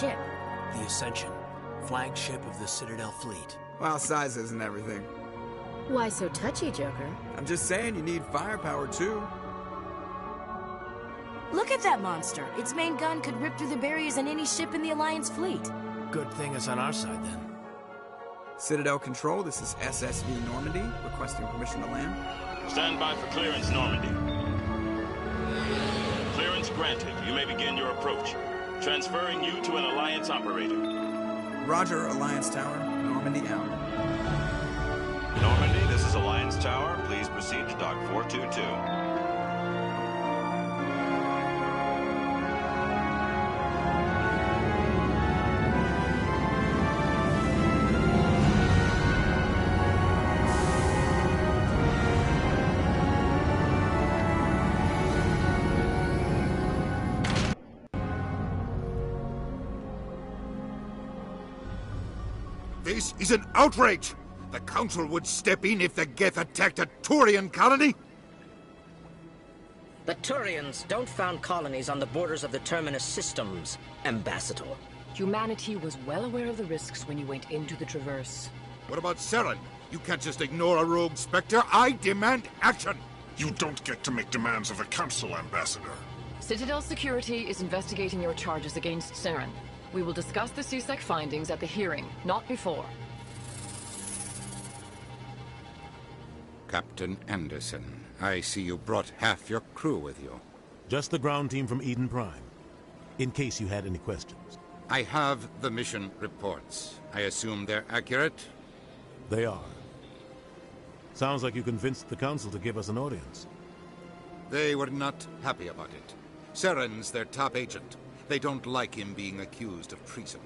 Ship. The Ascension, flagship of the Citadel fleet. Well, size isn't everything. Why so touchy, Joker? I'm just saying you need firepower, too. Look at that monster. Its main gun could rip through the barriers in any ship in the Alliance fleet. Good thing it's on our side, then. Citadel Control, this is SSV Normandy, requesting permission to land. Stand by for clearance, Normandy. Clearance granted. You may begin your approach. Transferring you to an Alliance operator. Roger, Alliance Tower. Normandy out. Normandy, this is Alliance Tower. Please proceed to Dock 422. This is an outrage! The Council would step in if the Geth attacked a Turian colony? The Turians don't found colonies on the borders of the Terminus systems, Ambassador. Humanity was well aware of the risks when you went into the Traverse. What about Saren? You can't just ignore a rogue Spectre. I demand action! You don't get to make demands of the Council, Ambassador. Citadel Security is investigating your charges against Saren. We will discuss the CSEC findings at the hearing, not before. Captain Anderson, I see you brought half your crew with you. Just the ground team from Eden Prime, in case you had any questions. I have the mission reports. I assume they're accurate? They are. Sounds like you convinced the Council to give us an audience. They were not happy about it. Saren's their top agent. They don't like him being accused of treason.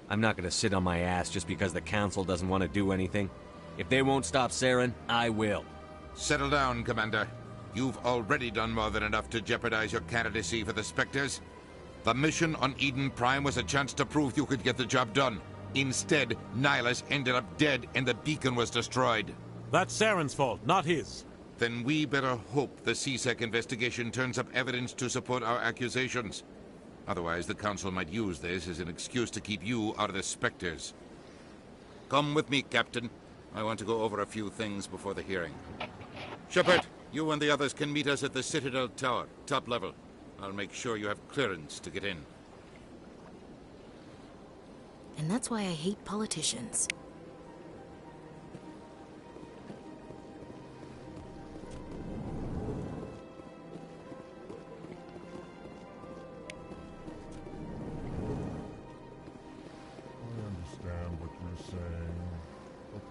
I'm not gonna sit on my ass just because the Council doesn't want to do anything. If they won't stop Saren, I will. Settle down, Commander. You've already done more than enough to jeopardize your candidacy for the Spectres. The mission on Eden Prime was a chance to prove you could get the job done. Instead, Nihilus ended up dead and the beacon was destroyed. That's Saren's fault, not his. Then we better hope the CSEC investigation turns up evidence to support our accusations. Otherwise, the Council might use this as an excuse to keep you out of the Spectres. Come with me, Captain. I want to go over a few things before the hearing. Shepard, you and the others can meet us at the Citadel Tower, top level. I'll make sure you have clearance to get in. And that's why I hate politicians.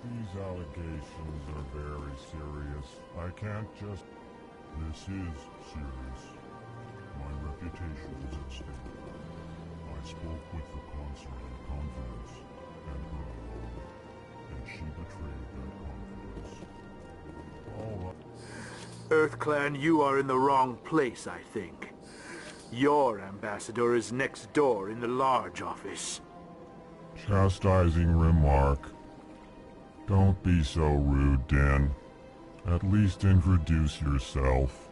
These allegations are very serious. I can't just... This is serious. My reputation is at stake. I spoke with the consort in confidence, and her alone, and she betrayed that confidence. All right. EarthClan, you are in the wrong place, I think. Your ambassador is next door in the large office. Chastising remark. Don't be so rude, Din. At least introduce yourself.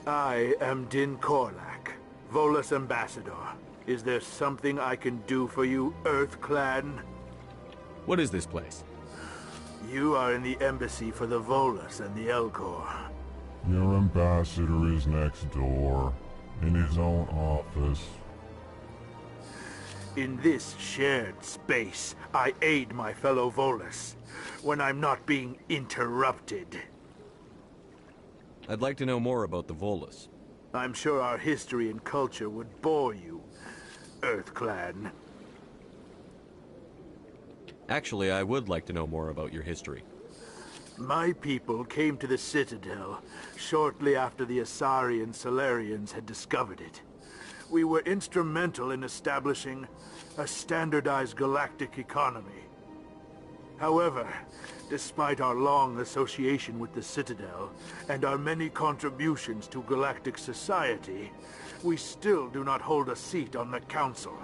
I am Din Korlak, Volus Ambassador. Is there something I can do for you, EarthClan? What is this place? You are in the embassy for the Volus and the Elcor. Your ambassador is next door, in his own office. In this shared space, I aid my fellow Volus, when I'm not being interrupted. I'd like to know more about the Volus. I'm sure our history and culture would bore you, EarthClan. Actually, I would like to know more about your history. My people came to the Citadel shortly after the Asari and Salarians had discovered it. We were instrumental in establishing a standardized galactic economy. However, despite our long association with the Citadel and our many contributions to galactic society, we still do not hold a seat on the Council.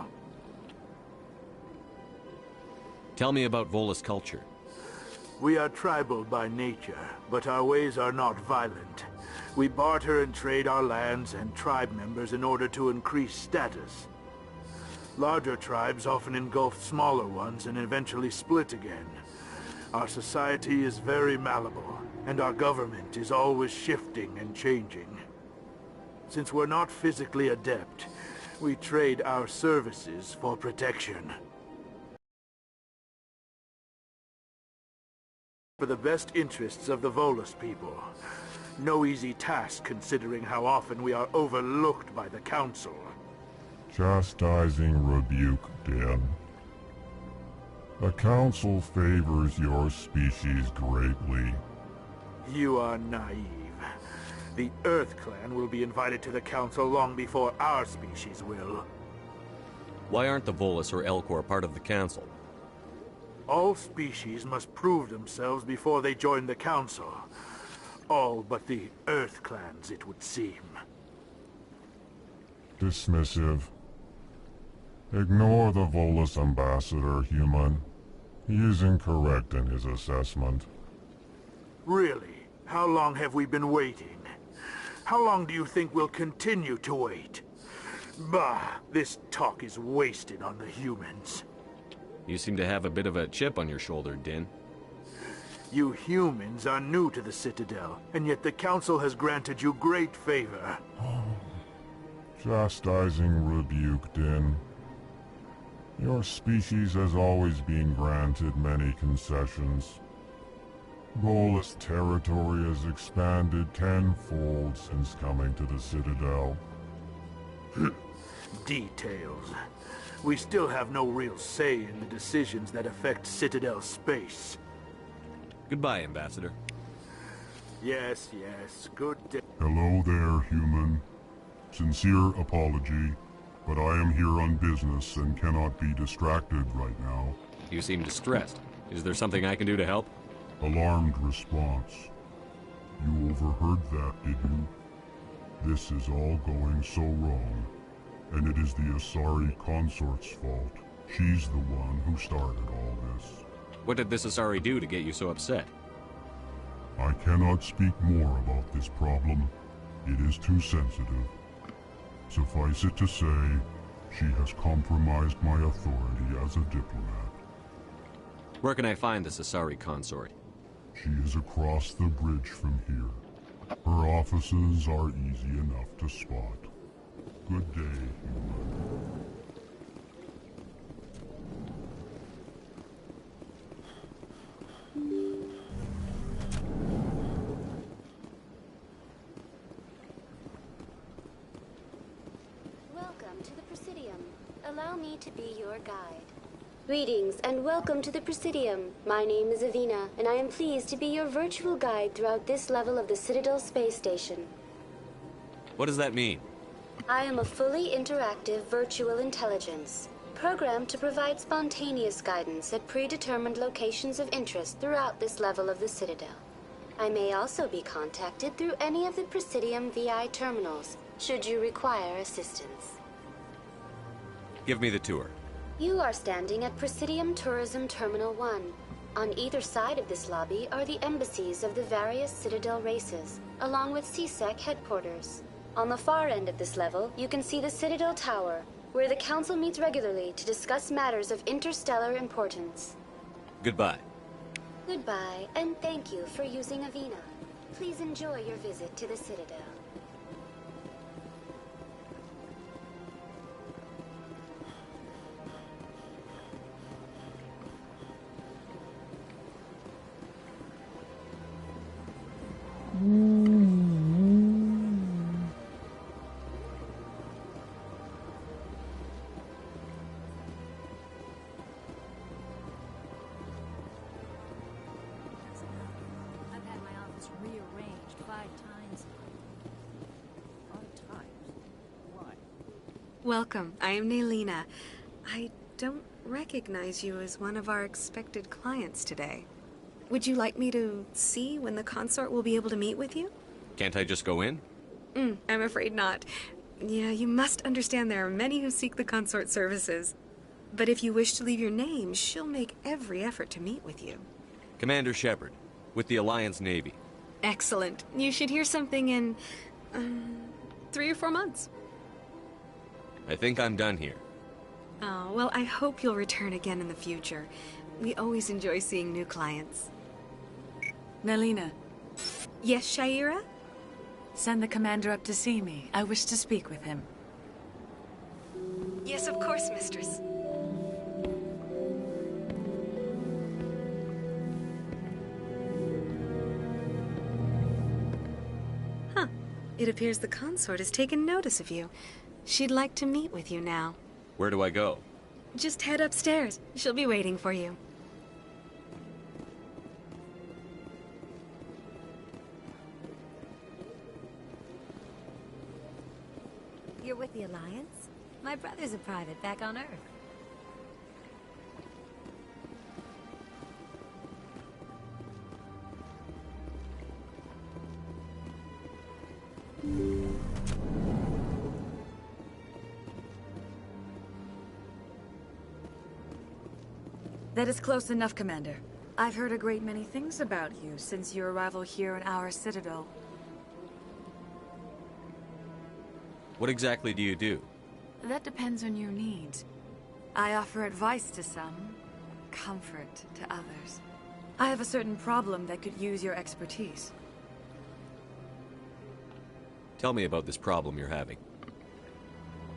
Tell me about Volus culture. We are tribal by nature, but our ways are not violent. We barter and trade our lands and tribe members in order to increase status. Larger tribes often engulf smaller ones and eventually split again. Our society is very malleable. and our government is always shifting and changing. Since we're not physically adept, we trade our services for protection. For the best interests of the Volus people. No easy task considering how often we are overlooked by the Council. Chastising rebuke, Den. The Council favors your species greatly. You are naive. The Earth Clan will be invited to the Council long before our species will. Why aren't the Volus or Elcor part of the Council? All species must prove themselves before they join the Council. All but the Earth Clans, it would seem. Dismissive. Ignore the Volus ambassador, human. He is incorrect in his assessment. Really? How long have we been waiting? How long do you think we'll continue to wait? Bah, this talk is wasted on the humans. You seem to have a bit of a chip on your shoulder, Din. You humans are new to the Citadel, and yet the Council has granted you great favor. Chastising rebuke, Din. Your species has always been granted many concessions. Volus territory has expanded tenfold since coming to the Citadel. Details. We still have no real say in the decisions that affect Citadel space. Goodbye, Ambassador. Yes, good day. Hello there, human. Sincere apology, but I am here on business and cannot be distracted right now. You seem distressed. Is there something I can do to help? Alarmed response. You overheard that, did you? This is all going so wrong, and it is the Asari consort's fault. She's the one who started all this. What did this Asari do to get you so upset? I cannot speak more about this problem. It is too sensitive. Suffice it to say, she has compromised my authority as a diplomat. Where can I find this Asari consort? She is across the bridge from here. Her offices are easy enough to spot. Good day, human. Welcome to the Presidium. Allow me to be your guide. Greetings and welcome to the Presidium. My name is Avina, and I am pleased to be your virtual guide throughout this level of the Citadel Space Station. What does that mean? I am a fully interactive virtual intelligence, programmed to provide spontaneous guidance at predetermined locations of interest throughout this level of the Citadel. I may also be contacted through any of the Presidium VI terminals, should you require assistance. Give me the tour. You are standing at Presidium Tourism Terminal 1. On either side of this lobby are the embassies of the various Citadel races, along with CSEC headquarters. On the far end of this level, you can see the Citadel Tower, where the Council meets regularly to discuss matters of interstellar importance. Goodbye. Goodbye, and thank you for using Avina. Please enjoy your visit to the Citadel. Welcome. I am Naylina. I don't recognize you as one of our expected clients today. Would you like me to see when the consort will be able to meet with you? Can't I just go in? I'm afraid not. Yeah, you must understand there are many who seek the consort services. But if you wish to leave your name, she'll make every effort to meet with you. Commander Shepard, with the Alliance Navy. Excellent. You should hear something in 3 or 4 months. I think I'm done here. Oh, well, I hope you'll return again in the future. We always enjoy seeing new clients. Naylina, Yes, Shaira? Send the commander up to see me. I wish to speak with him. Yes, of course, mistress. Huh. It appears the consort has taken notice of you. She'd like to meet with you now. Where do I go? Just head upstairs. She'll be waiting for you. You're with the Alliance? My brother's a private back on Earth. That is close enough, Commander. I've heard a great many things about you since your arrival here in our citadel. What exactly do you do? That depends on your needs. I offer advice to some, comfort to others. I have a certain problem that could use your expertise. Tell me about this problem you're having.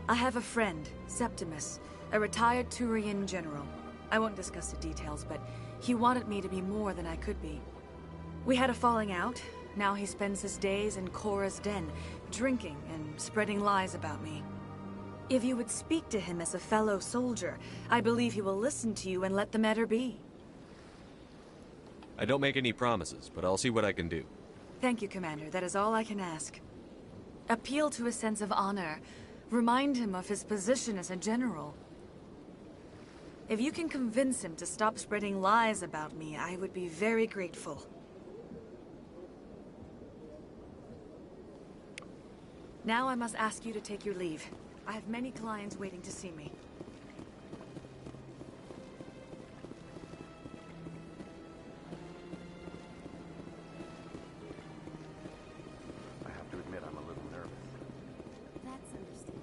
I have a friend, Septimus, a retired Turian general. I won't discuss the details, but he wanted me to be more than I could be. We had a falling out. Now he spends his days in Korra's den, drinking and spreading lies about me. If you would speak to him as a fellow soldier, I believe he will listen to you and let the matter be. I don't make any promises, but I'll see what I can do. Thank you, Commander. That is all I can ask. Appeal to his sense of honor. Remind him of his position as a general. If you can convince him to stop spreading lies about me, I would be very grateful. Now I must ask you to take your leave. I have many clients waiting to see me. I have to admit I'm a little nervous. That's understandable.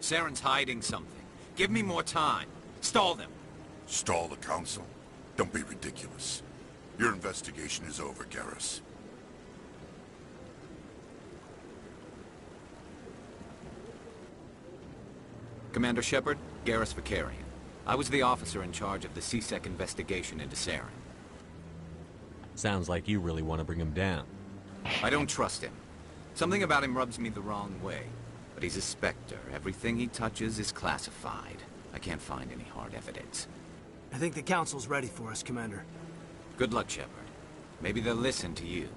Saren's hiding something. Give me more time. Stall them. Stall the Council? Don't be ridiculous. Your investigation is over, Garrus. Commander Shepard, Garrus Vakarian. I was the officer in charge of the C-Sec investigation into Saren. Sounds like you really want to bring him down. I don't trust him. Something about him rubs me the wrong way. But he's a Spectre. Everything he touches is classified. I can't find any hard evidence. I think the Council's ready for us, Commander. Good luck, Shepard. Maybe they'll listen to you.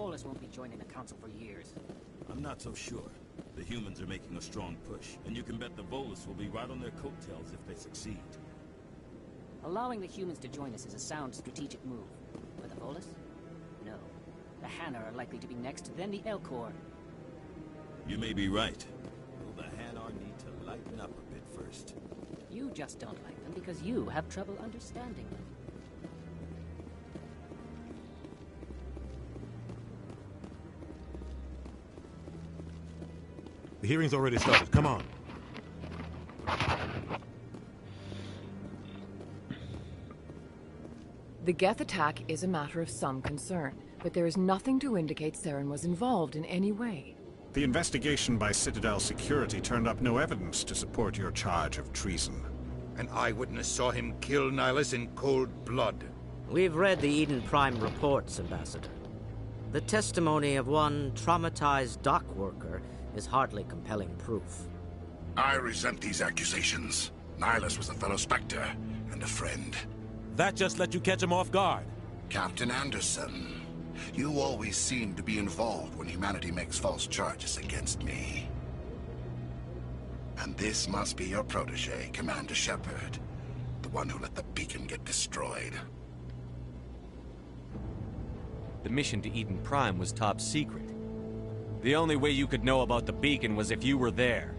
Volus won't be joining the Council for years. I'm not so sure. The humans are making a strong push, and you can bet the Volus will be right on their coattails if they succeed. Allowing the humans to join us is a sound strategic move. But the Volus? No. The Hanar are likely to be next, then the Elcor. You may be right. Though the Hanar need to lighten up a bit first. You just don't like them because you have trouble understanding them. The hearing's already started. Come on. The Geth attack is a matter of some concern, but there is nothing to indicate Saren was involved in any way. The investigation by Citadel Security turned up no evidence to support your charge of treason. An eyewitness saw him kill Nihilus in cold blood. We've read the Eden Prime reports, Ambassador. The testimony of one traumatized dock worker is hardly compelling proof. I resent these accusations. Nihilus was a fellow Spectre and a friend. That just let you catch him off guard. Captain Anderson, you always seem to be involved when humanity makes false charges against me. And this must be your protege, Commander Shepard. The one who let the beacon get destroyed. The mission to Eden Prime was top secret. The only way you could know about the beacon was if you were there.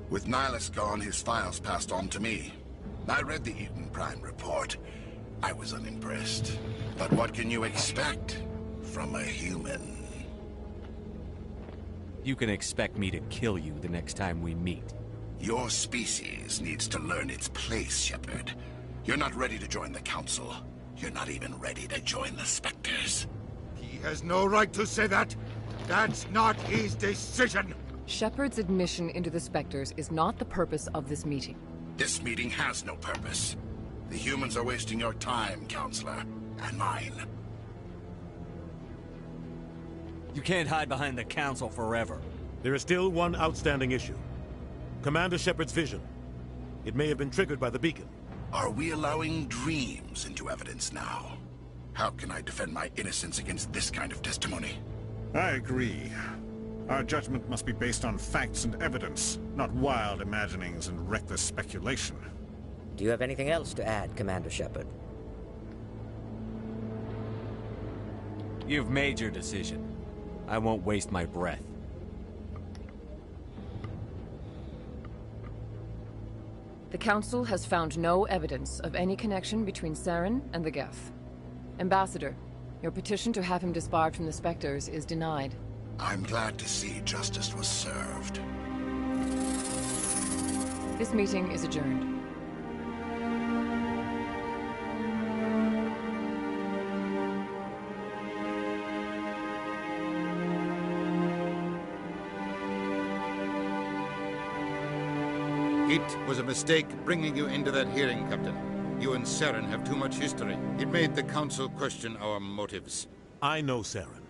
With Nihilus gone, his files passed on to me. I read the Eden Prime report. I was unimpressed. But what can you expect from a human? You can expect me to kill you the next time we meet. Your species needs to learn its place, Shepard. You're not ready to join the Council. You're not even ready to join the Spectres. He has no right to say that. That's not his decision. Shepard's admission into the Spectres is not the purpose of this meeting. This meeting has no purpose. The humans are wasting your time, Counselor, and mine. You can't hide behind the Council forever. There is still one outstanding issue. Commander Shepard's vision. It may have been triggered by the beacon. Are we allowing dreams into evidence now? How can I defend my innocence against this kind of testimony? I agree. Our judgment must be based on facts and evidence, not wild imaginings and reckless speculation. Do you have anything else to add, Commander Shepard? You've made your decision. I won't waste my breath. The Council has found no evidence of any connection between Saren and the Geth. Ambassador, your petition to have him disbarred from the Spectres is denied. I'm glad to see justice was served. This meeting is adjourned. It was a mistake bringing you into that hearing, Captain. You and Saren have too much history. It made the Council question our motives. I know Saren.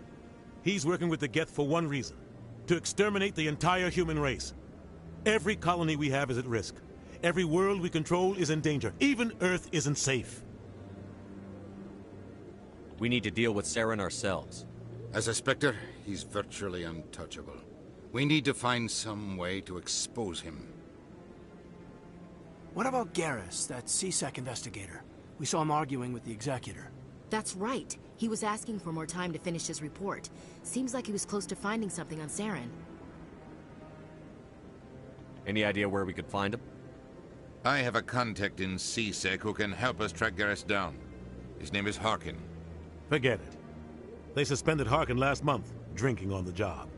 He's working with the Geth for one reason. To exterminate the entire human race. Every colony we have is at risk. Every world we control is in danger. Even Earth isn't safe. We need to deal with Saren ourselves. As a Spectre, he's virtually untouchable. We need to find some way to expose him. What about Garrus, that CSEC investigator? We saw him arguing with the Executor. That's right. He was asking for more time to finish his report. Seems like he was close to finding something on Saren. Any idea where we could find him? I have a contact in CSEC who can help us track Garrus down. His name is Harkin. Forget it. They suspended Harkin last month, drinking on the job.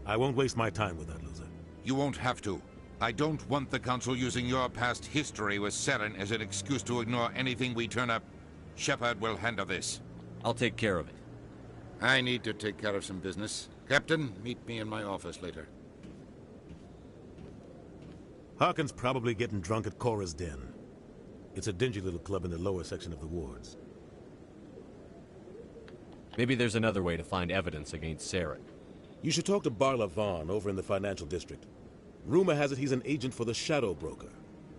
I won't waste my time with that loser. You won't have to. I don't want the Council using your past history with Saren as an excuse to ignore anything we turn up. Shepard will handle this. I'll take care of it. I need to take care of some business. Captain, meet me in my office later. Harkin's probably getting drunk at Cora's Den. It's a dingy little club in the lower section of the wards. Maybe there's another way to find evidence against Saren. You should talk to Barla Vaughn over in the financial district. Rumor has it he's an agent for the Shadow Broker.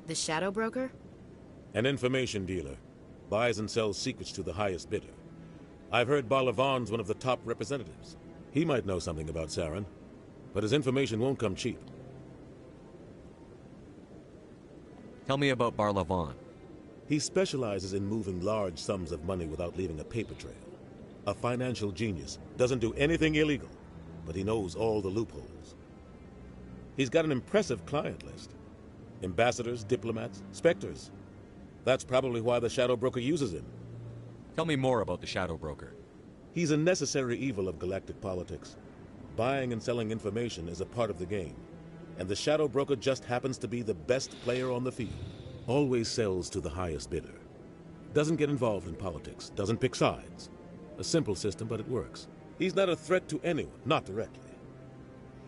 The Shadow Broker? An information dealer. Buys and sells secrets to the highest bidder. I've heard Barla Vaughn's one of the top representatives. He might know something about Saren, but his information won't come cheap. Tell me about Barlavon. He specializes in moving large sums of money without leaving a paper trail. A financial genius. Doesn't do anything illegal, but he knows all the loopholes. He's got an impressive client list. Ambassadors, diplomats, specters. That's probably why the Shadow Broker uses him. Tell me more about the Shadow Broker. He's a necessary evil of galactic politics. Buying and selling information is a part of the game, and the Shadow Broker just happens to be the best player on the field. Always sells to the highest bidder. Doesn't get involved in politics, doesn't pick sides. A simple system, but it works. He's not a threat to anyone, not directly.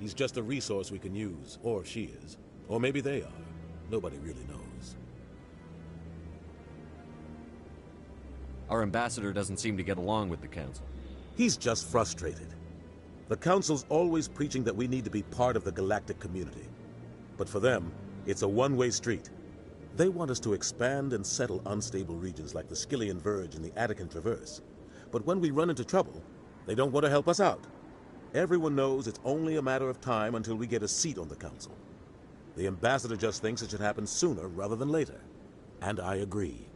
He's just a resource we can use, or she is. Or maybe they are. Nobody really knows. Our ambassador doesn't seem to get along with the Council. He's just frustrated. The Council's always preaching that we need to be part of the galactic community. But for them, it's a one-way street. They want us to expand and settle unstable regions like the Skillian Verge and the Attican Traverse. But when we run into trouble, they don't want to help us out. Everyone knows it's only a matter of time until we get a seat on the Council. The ambassador just thinks it should happen sooner rather than later. And I agree.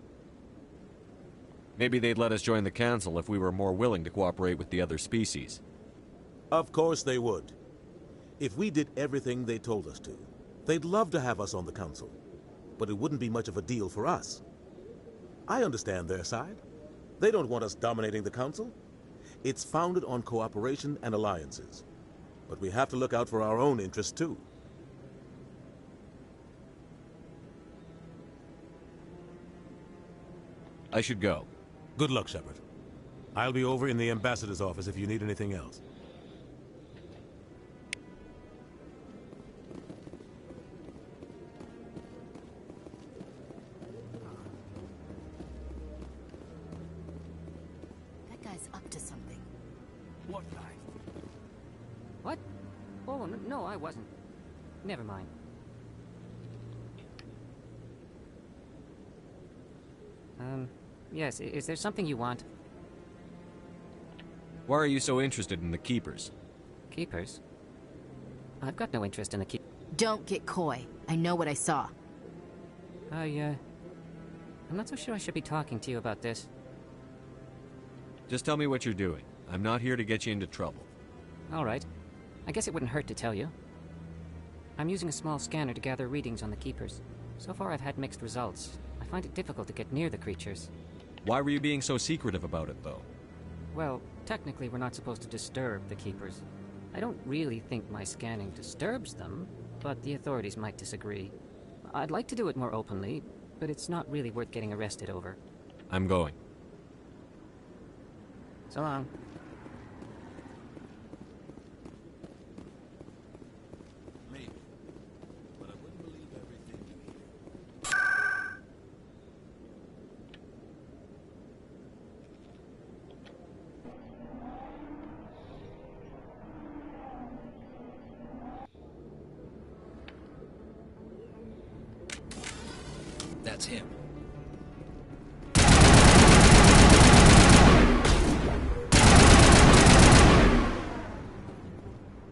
Maybe they'd let us join the Council if we were more willing to cooperate with the other species. Of course they would. If we did everything they told us to, they'd love to have us on the Council. But it wouldn't be much of a deal for us. I understand their side. They don't want us dominating the Council. It's founded on cooperation and alliances. But we have to look out for our own interests, too. I should go. Good luck, Shepard. I'll be over in the ambassador's office if you need anything else. That guy's up to something. What guy? What? Oh, no, I wasn't. Never mind. Yes, is there something you want? Why are you so interested in the Keepers? Keepers? I've got no interest in the Keepers. Don't get coy. I know what I saw. I'm not so sure I should be talking to you about this. Just tell me what you're doing. I'm not here to get you into trouble. All right. I guess it wouldn't hurt to tell you. I'm using a small scanner to gather readings on the Keepers. So far I've had mixed results. I find it difficult to get near the creatures. Why were you being so secretive about it, though? Well, technically we're not supposed to disturb the Keepers. I don't really think my scanning disturbs them, but the authorities might disagree. I'd like to do it more openly, but it's not really worth getting arrested over. I'm going. So long. Maybe. But I wouldn't believe everything you hear. That's him.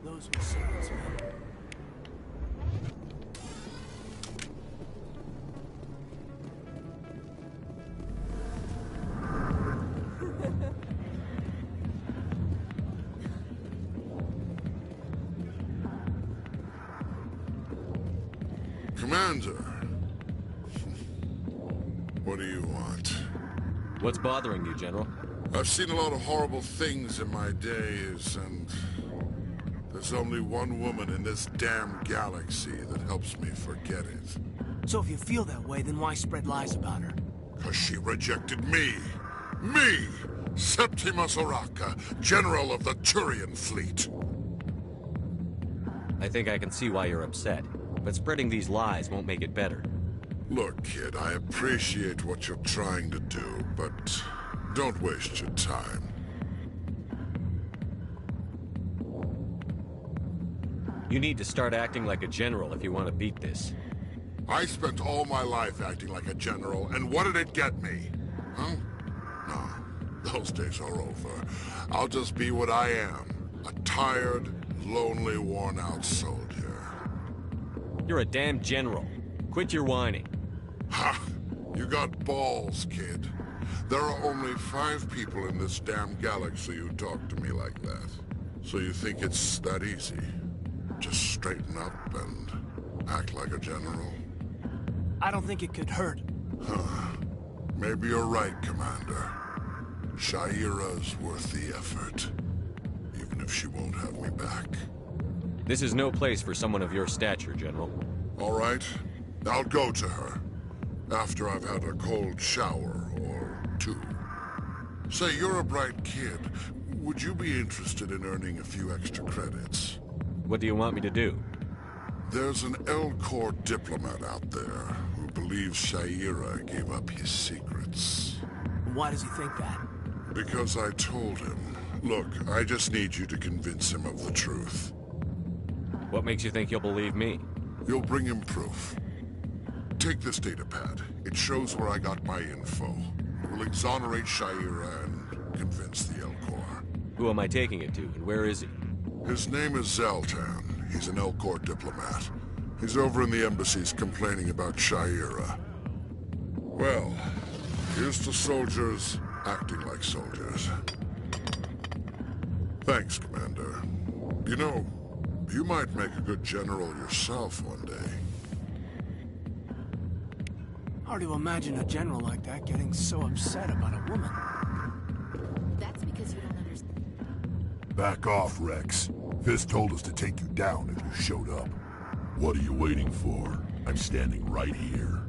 Those were sounds, man. Commander. What do you want? What's bothering you, General? I've seen a lot of horrible things in my days, and there's only one woman in this damn galaxy that helps me forget it. So if you feel that way, then why spread lies about her? 'Cause she rejected me! Me! Septimus Oraka, General of the Turian Fleet! I think I can see why you're upset, but spreading these lies won't make it better. Look, kid, I appreciate what you're trying to do, but don't waste your time. You need to start acting like a general if you want to beat this. I spent all my life acting like a general, and what did it get me? Huh? No, those days are over. I'll just be what I am, a tired, lonely, worn-out soldier. You're a damn general. Quit your whining. Ha! You got balls, kid. There are only 5 people in this damn galaxy who talk to me like that. So you think it's that easy? Just straighten up and act like a general? I don't think it could hurt. Huh. Maybe you're right, Commander. Sha'ira's worth the effort. Even if she won't have me back. This is no place for someone of your stature, General. All right. I'll go to her. After I've had a cold shower or 2. Say, you're a bright kid. Would you be interested in earning a few extra credits? What do you want me to do? There's an Elcor diplomat out there who believes Sha'ira gave up his secrets. Why does he think that? Because I told him. Look, I just need you to convince him of the truth. What makes you think you'll believe me? You'll bring him proof. Take this datapad. It shows where I got my info. It will exonerate Sha'ira and convince the Elcor. Who am I taking it to, and where is he? His name is Zaltan. He's an Elcor diplomat. He's over in the embassies complaining about Sha'ira. Well, here's to soldiers acting like soldiers. Thanks, Commander. You know, you might make a good general yourself one day. Hard to imagine a general like that getting so upset about a woman. That's because you don't understand. Back off, Rex. Fist told us to take you down if you showed up. What are you waiting for? I'm standing right here.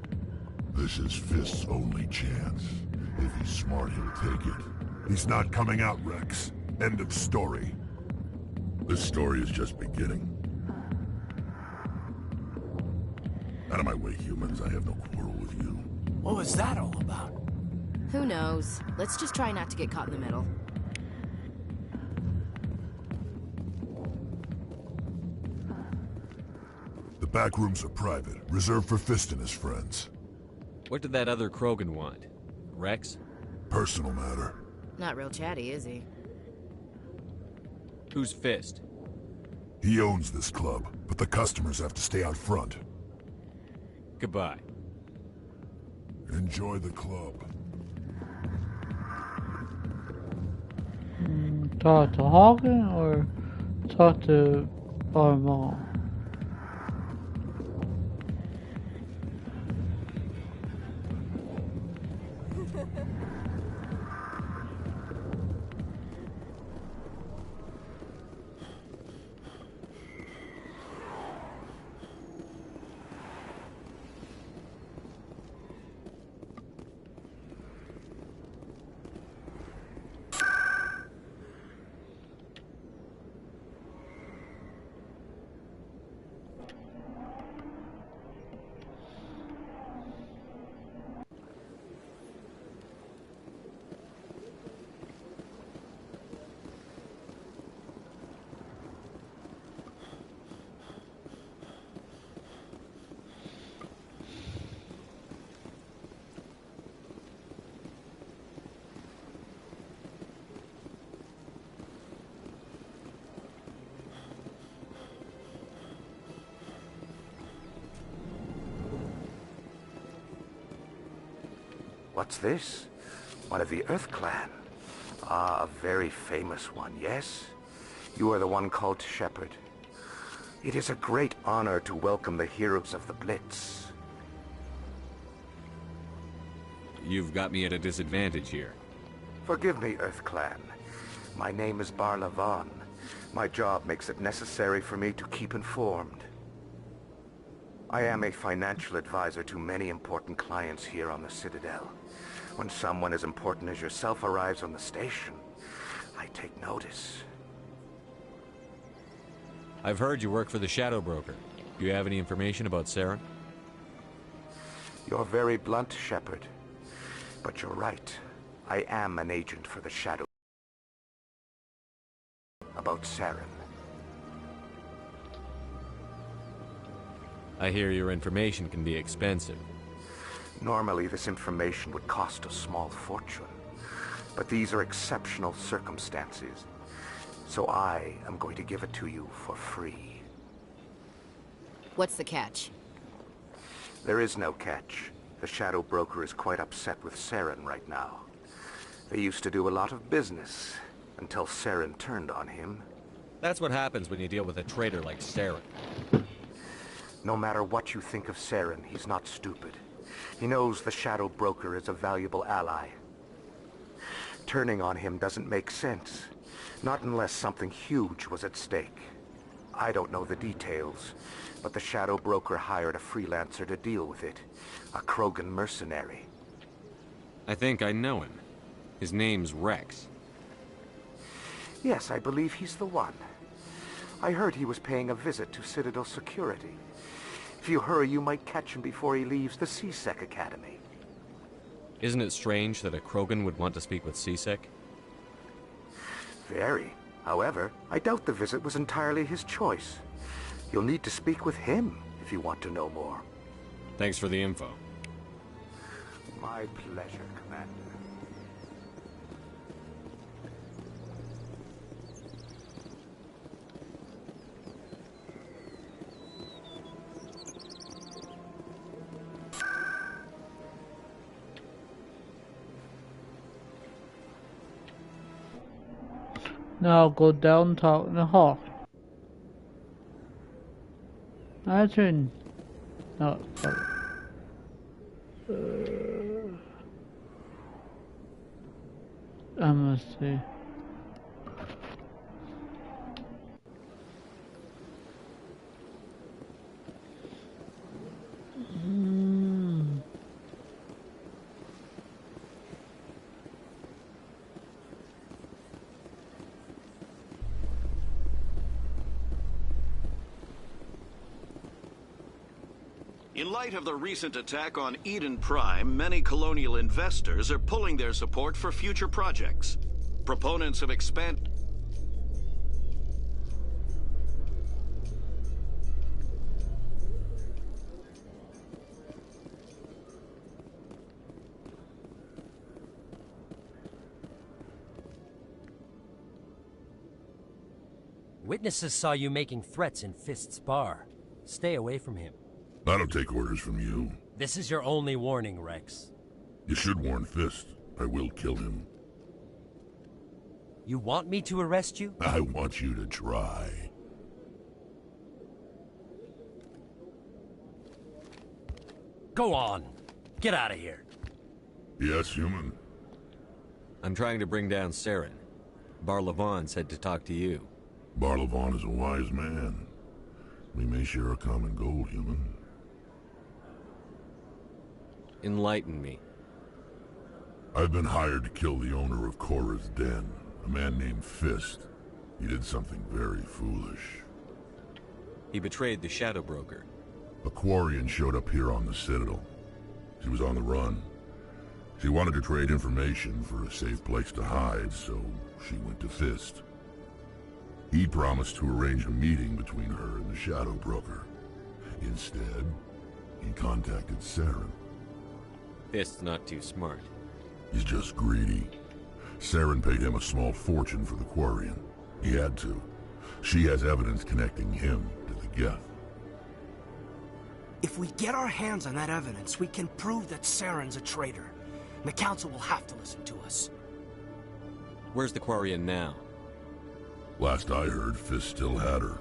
This is Fist's only chance. If he's smart, he'll take it. He's not coming out, Rex. End of story. This story is just beginning. Out of my way, humans. I have no quarrel with you. What was that all about? Who knows? Let's just try not to get caught in the middle. The back rooms are private, reserved for Fist and his friends. What did that other Krogan want? Rex? Personal matter. Not real chatty, is he? Who's Fist? He owns this club, but the customers have to stay out front. Goodbye. Enjoy the club. Talk to Hawken or talk to Armand? What's this? One of the Earth Clan. Ah, a very famous one, yes? You are the one called Shepard. It is a great honor to welcome the heroes of the Blitz. You've got me at a disadvantage here. Forgive me, Earth Clan. My name is Barla Vaughn. My job makes it necessary for me to keep informed. I am a financial advisor to many important clients here on the Citadel. When someone as important as yourself arrives on the station, I take notice. I've heard you work for the Shadow Broker. Do you have any information about Saren? You're very blunt, Shepard. But you're right. I am an agent for the Shadow. About Saren. I hear your information can be expensive. Normally, this information would cost a small fortune. But these are exceptional circumstances. So I am going to give it to you for free. What's the catch? There is no catch. The Shadow Broker is quite upset with Saren right now. They used to do a lot of business, until Saren turned on him. That's what happens when you deal with a traitor like Saren. No matter what you think of Saren, he's not stupid. He knows the Shadow Broker is a valuable ally. Turning on him doesn't make sense. Not unless something huge was at stake. I don't know the details, but the Shadow Broker hired a freelancer to deal with it. A Krogan mercenary. I think I know him. His name's Rex. Yes, I believe he's the one. I heard he was paying a visit to Citadel Security. If you hurry, you might catch him before he leaves the CSEC Academy. Isn't it strange that a Krogan would want to speak with CSEC? Very. However, I doubt the visit was entirely his choice. You'll need to speak with him if you want to know more. Thanks for the info. My pleasure, Commander. Now go down, talk in the hall. Imagine. No, sorry. I must see. In light of the recent attack on Eden Prime, many colonial investors are pulling their support for future projects. Proponents of expand... Witnesses saw you making threats in Fist's bar. Stay away from him. I don't take orders from you. This is your only warning, Rex. You should warn Fist. I will kill him. You want me to arrest you? I want you to try. Go on. Get out of here. Yes, human. I'm trying to bring down Saren. Bar-Levon said to talk to you. Bar-Levon is a wise man. We may share a common goal, human. Enlighten me. I've been hired to kill the owner of Korra's Den, a man named Fist. He did something very foolish. He betrayed the Shadow Broker. A Quarian showed up here on the Citadel. She was on the run. She wanted to trade information for a safe place to hide, so she went to Fist. He promised to arrange a meeting between her and the Shadow Broker. Instead, he contacted Saren. Fist's not too smart. He's just greedy. Saren paid him a small fortune for the Quarian. He had to. She has evidence connecting him to the Geth. If we get our hands on that evidence, we can prove that Saren's a traitor. And the Council will have to listen to us. Where's the Quarian now? Last I heard, Fist still had her.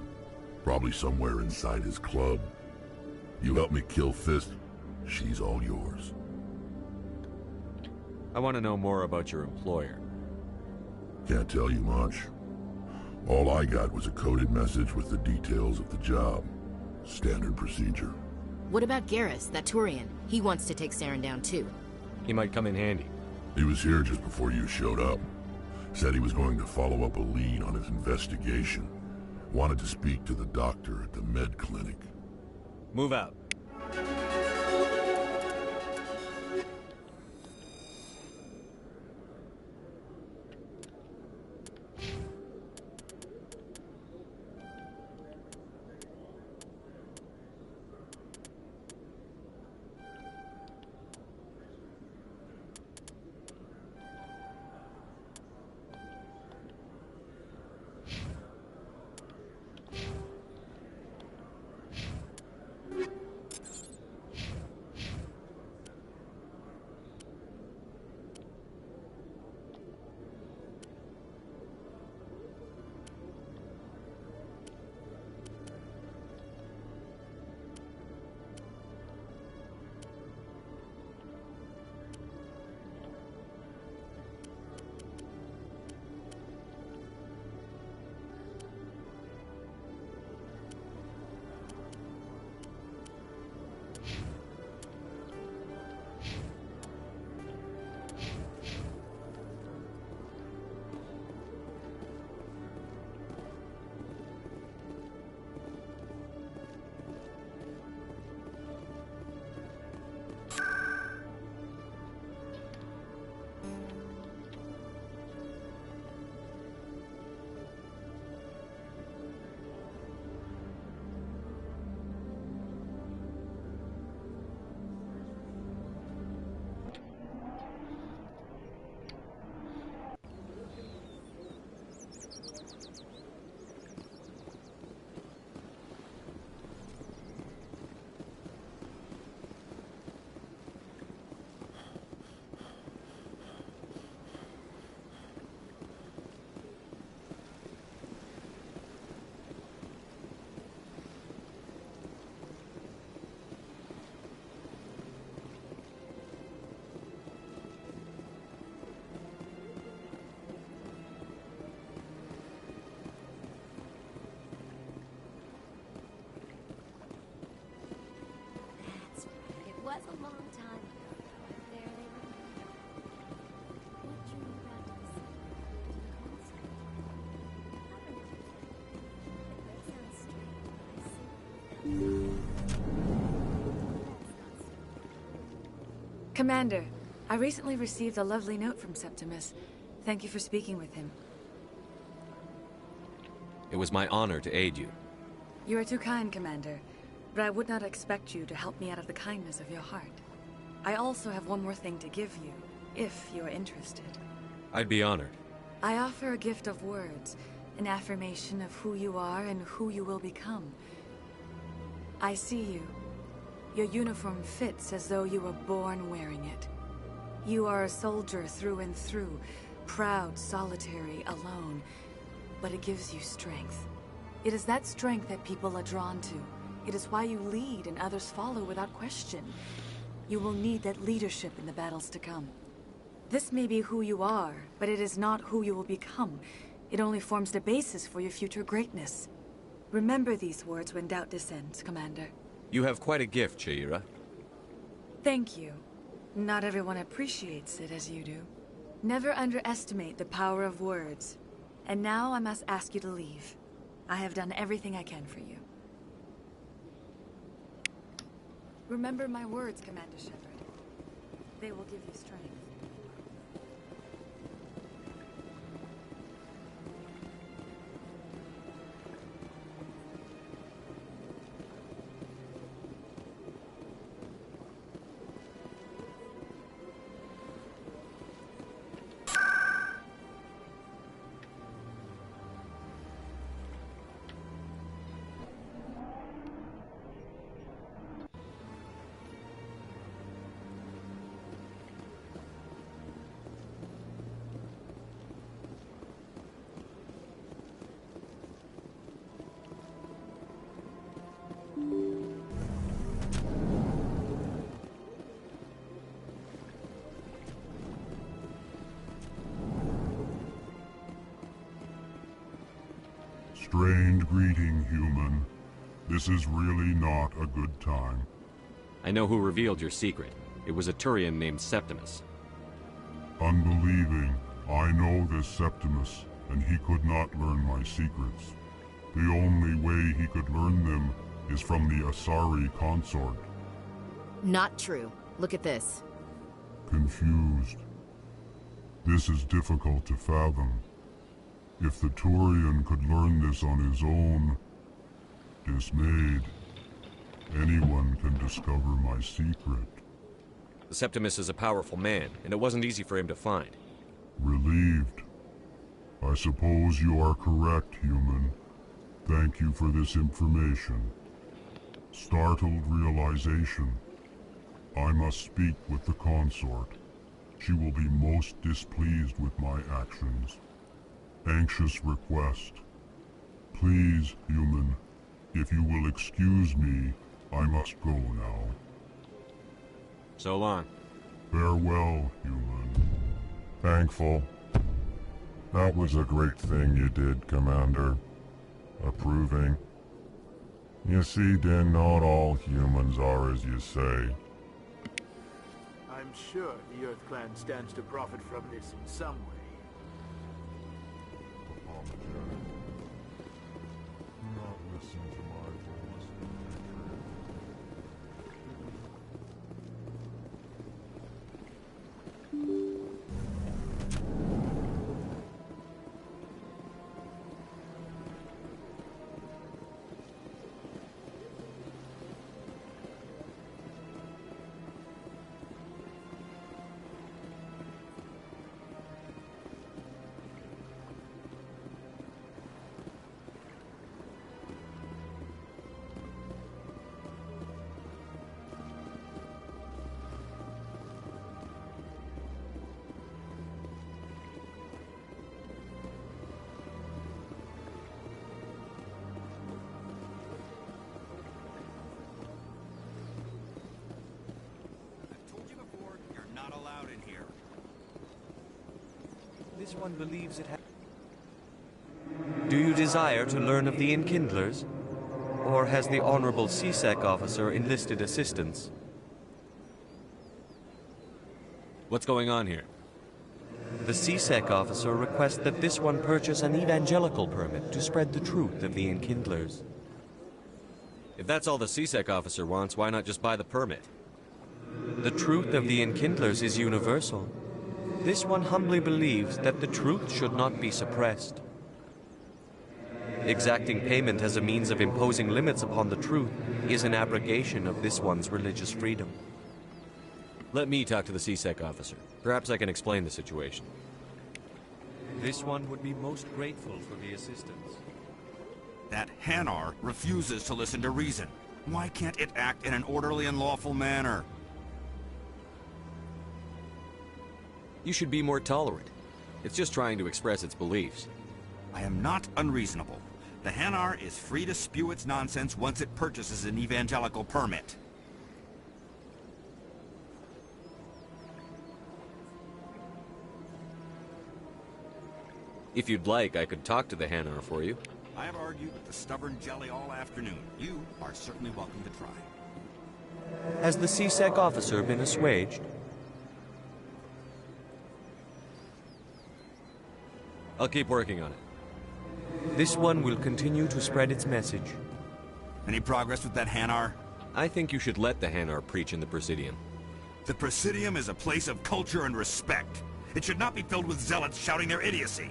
Probably somewhere inside his club. You help me kill Fist, she's all yours. I want to know more about your employer. Can't tell you much. All I got was a coded message with the details of the job. Standard procedure. What about Garrus, that Turian? He wants to take Saren down too. He might come in handy. He was here just before you showed up. Said he was going to follow up a lead on his investigation. Wanted to speak to the doctor at the med clinic. Move out. was a long time ago. There they were. What drew you back to the city? To the concert? I remember. It may sound strange, but Commander, I recently received a lovely note from Septimus. Thank you for speaking with him. It was my honor to aid you. You are too kind, Commander, but I would not expect you to help me out of the kindness of your heart. I also have one more thing to give you, if you are interested. I'd be honored. I offer a gift of words, an affirmation of who you are and who you will become. I see you. Your uniform fits as though you were born wearing it. You are a soldier through and through, proud, solitary, alone, but it gives you strength. It is that strength that people are drawn to. It is why you lead and others follow without question. You will need that leadership in the battles to come. This may be who you are, but it is not who you will become. It only forms the basis for your future greatness. Remember these words when doubt descends, Commander. You have quite a gift, Sha'ira. Thank you. Not everyone appreciates it as you do. Never underestimate the power of words. And now I must ask you to leave. I have done everything I can for you. Remember my words, Commander Shepard. They will give you strength. Strange greeting, human. This is really not a good time. I know who revealed your secret. It was a Turian named Septimus. Unbelieving, I know this Septimus, and he could not learn my secrets. The only way he could learn them is from the Asari consort. Not true. Look at this. Confused. This is difficult to fathom. If the Turian could learn this on his own, dismayed, anyone can discover my secret. The Septimus is a powerful man, and it wasn't easy for him to find. Relieved. I suppose you are correct, human. Thank you for this information. Startled realization. I must speak with the consort. She will be most displeased with my actions. Anxious request. Please, human, if you will excuse me, I must go now. So long. Farewell, human. Thankful. That was a great thing you did, Commander. Approving. You see, Din, not all humans are as you say. I'm sure the Earth Clan stands to profit from this in some way. Not listen to my voice, This one believes it has... Do you desire to learn of the Enkindlers? Or has the Honorable CSEC officer enlisted assistance? What's going on here? The CSEC officer requests that this one purchase an evangelical permit to spread the truth of the Enkindlers. If that's all the CSEC officer wants, why not just buy the permit? The truth of the Enkindlers is universal. This one humbly believes that the truth should not be suppressed. Exacting payment as a means of imposing limits upon the truth is an abrogation of this one's religious freedom. Let me talk to the CSEC officer. Perhaps I can explain the situation. This one would be most grateful for the assistance. That Hanar refuses to listen to reason. Why can't it act in an orderly and lawful manner? You should be more tolerant. It's just trying to express its beliefs. I am not unreasonable. The Hanar is free to spew its nonsense once it purchases an evangelical permit. If you'd like, I could talk to the Hanar for you. I have argued with the stubborn jelly all afternoon. You are certainly welcome to try. Has the CSEC officer been assuaged? I'll keep working on it. This one will continue to spread its message. Any progress with that Hanar? I think you should let the Hanar preach in the Presidium. The Presidium is a place of culture and respect. It should not be filled with zealots shouting their idiocy.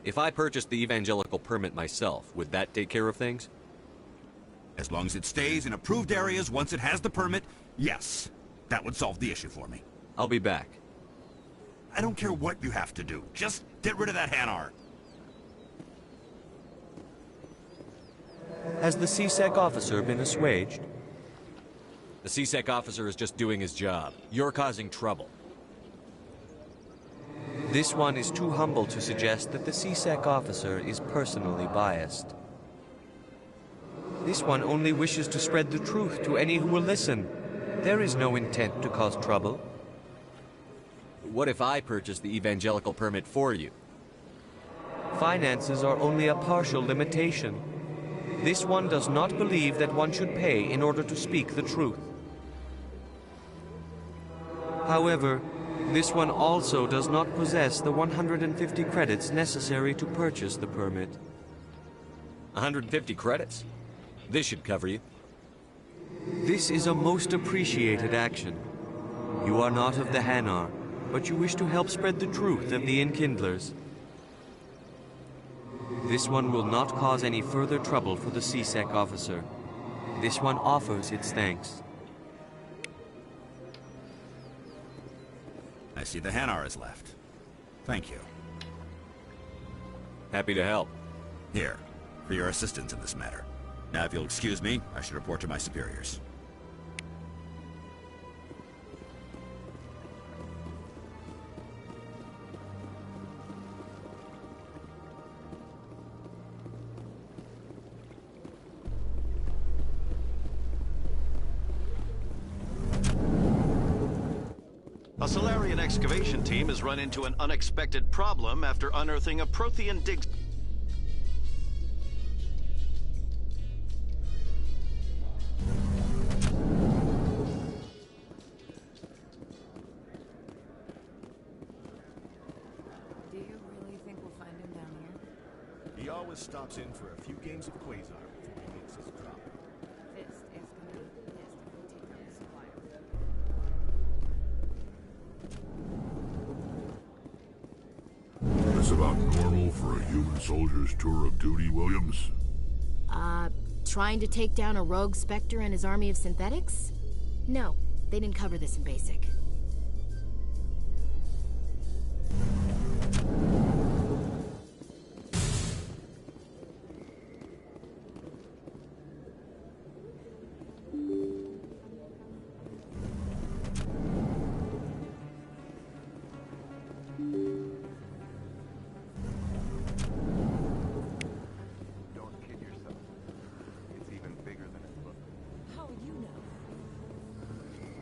If I purchased the evangelical permit myself, would that take care of things? As long as it stays in approved areas once it has the permit, yes. That would solve the issue for me. I'll be back. I don't care what you have to do. Just get rid of that Hanar. Has the CSEC officer been assuaged? The CSEC officer is just doing his job. You're causing trouble. This one is too humble to suggest that the CSEC officer is personally biased. This one only wishes to spread the truth to any who will listen. There is no intent to cause trouble. What if I purchase the evangelical permit for you? Finances are only a partial limitation. This one does not believe that one should pay in order to speak the truth. However, this one also does not possess the 150 credits necessary to purchase the permit. 150 credits? This should cover you. This is a most appreciated action. You are not of the Hanar, but you wish to help spread the truth of the Enkindlers. This one will not cause any further trouble for the CSEC officer. This one offers its thanks. I see the Hanar is left. Thank you. Happy to help. Here, for your assistance in this matter. Now, if you'll excuse me, I should report to my superiors. A Solarian excavation team has run into an unexpected problem after unearthing a Prothean dig. Do you really think we'll find him down here? He always stops in for a few games of Quasar before he makes his drop. This is gonna be pissed if we take down the supplier. This about normal for a human soldier's tour of duty, Williams? Trying to take down a rogue Spectre and his army of synthetics? No, they didn't cover this in basic.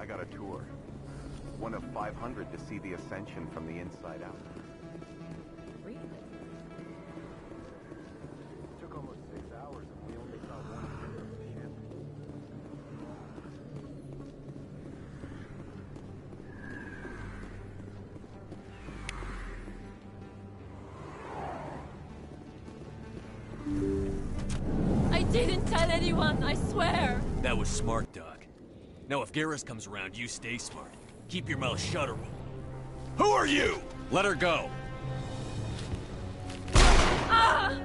I got a tour. One of 500 to see the Ascension from the inside out. Really? It took almost 6 hours and we only saw one third of the ship. won't tell anyone, I swear! That was smart, Doc. Now if Garrus comes around, you stay smart. Keep your mouth shut or... Who are you? Let her go. Ah!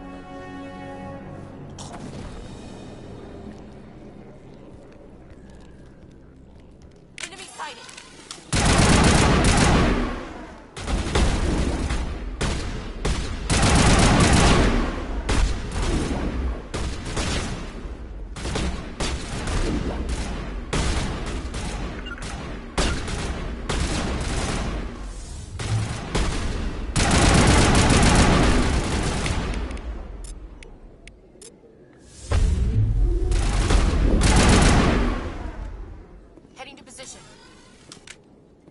Enemy sighted!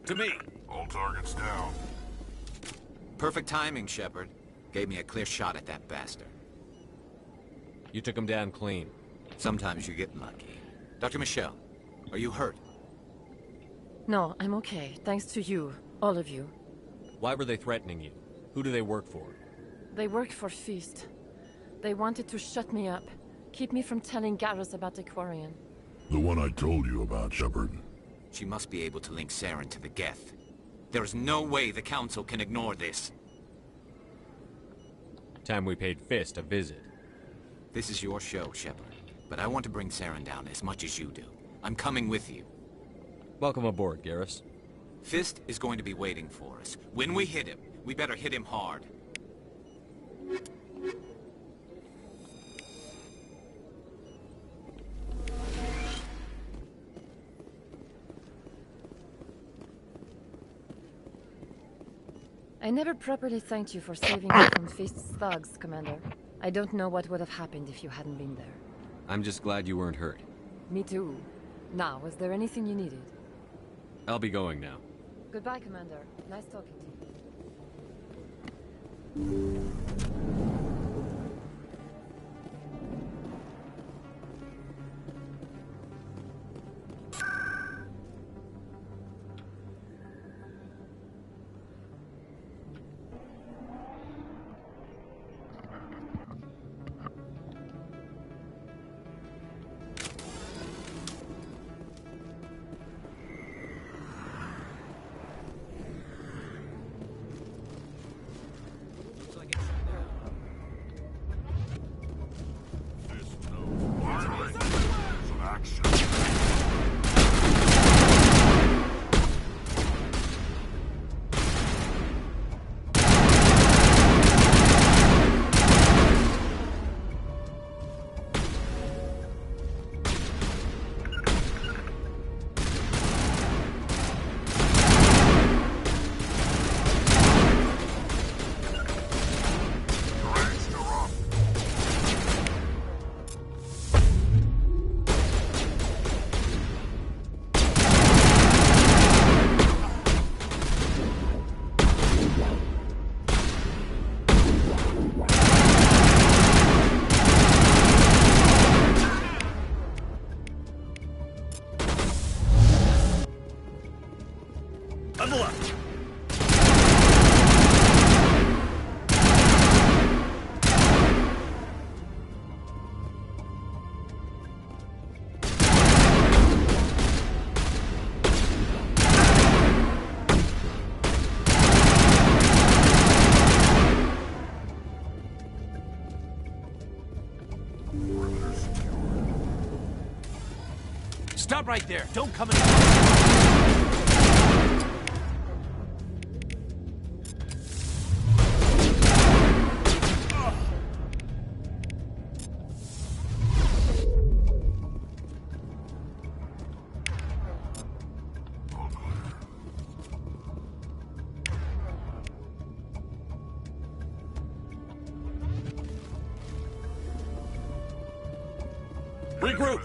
To me. All targets down. Perfect timing, Shepard. Gave me a clear shot at that bastard. You took him down clean. Sometimes you get lucky. Dr. Michelle, are you hurt? No, I'm okay. Thanks to you. All of you. Why were they threatening you? Who do they work for? They work for Feast. They wanted to shut me up. Keep me from telling Garrus about the Quarian. The one I told you about, Shepard. She must be able to link Saren to the Geth. There is no way the Council can ignore this. Time we paid Fist a visit. This is your show, Shepard. But I want to bring Saren down as much as you do. I'm coming with you. Welcome aboard, Garrus. Fist is going to be waiting for us. When we hit him, we better hit him hard. I never properly thanked you for saving me from Fist's thugs, Commander. I don't know what would have happened if you hadn't been there. I'm just glad you weren't hurt. Me too. Now, was there anything you needed? I'll be going now. Goodbye, Commander. Nice talking to you. Stop right there! Don't come in! Regroup!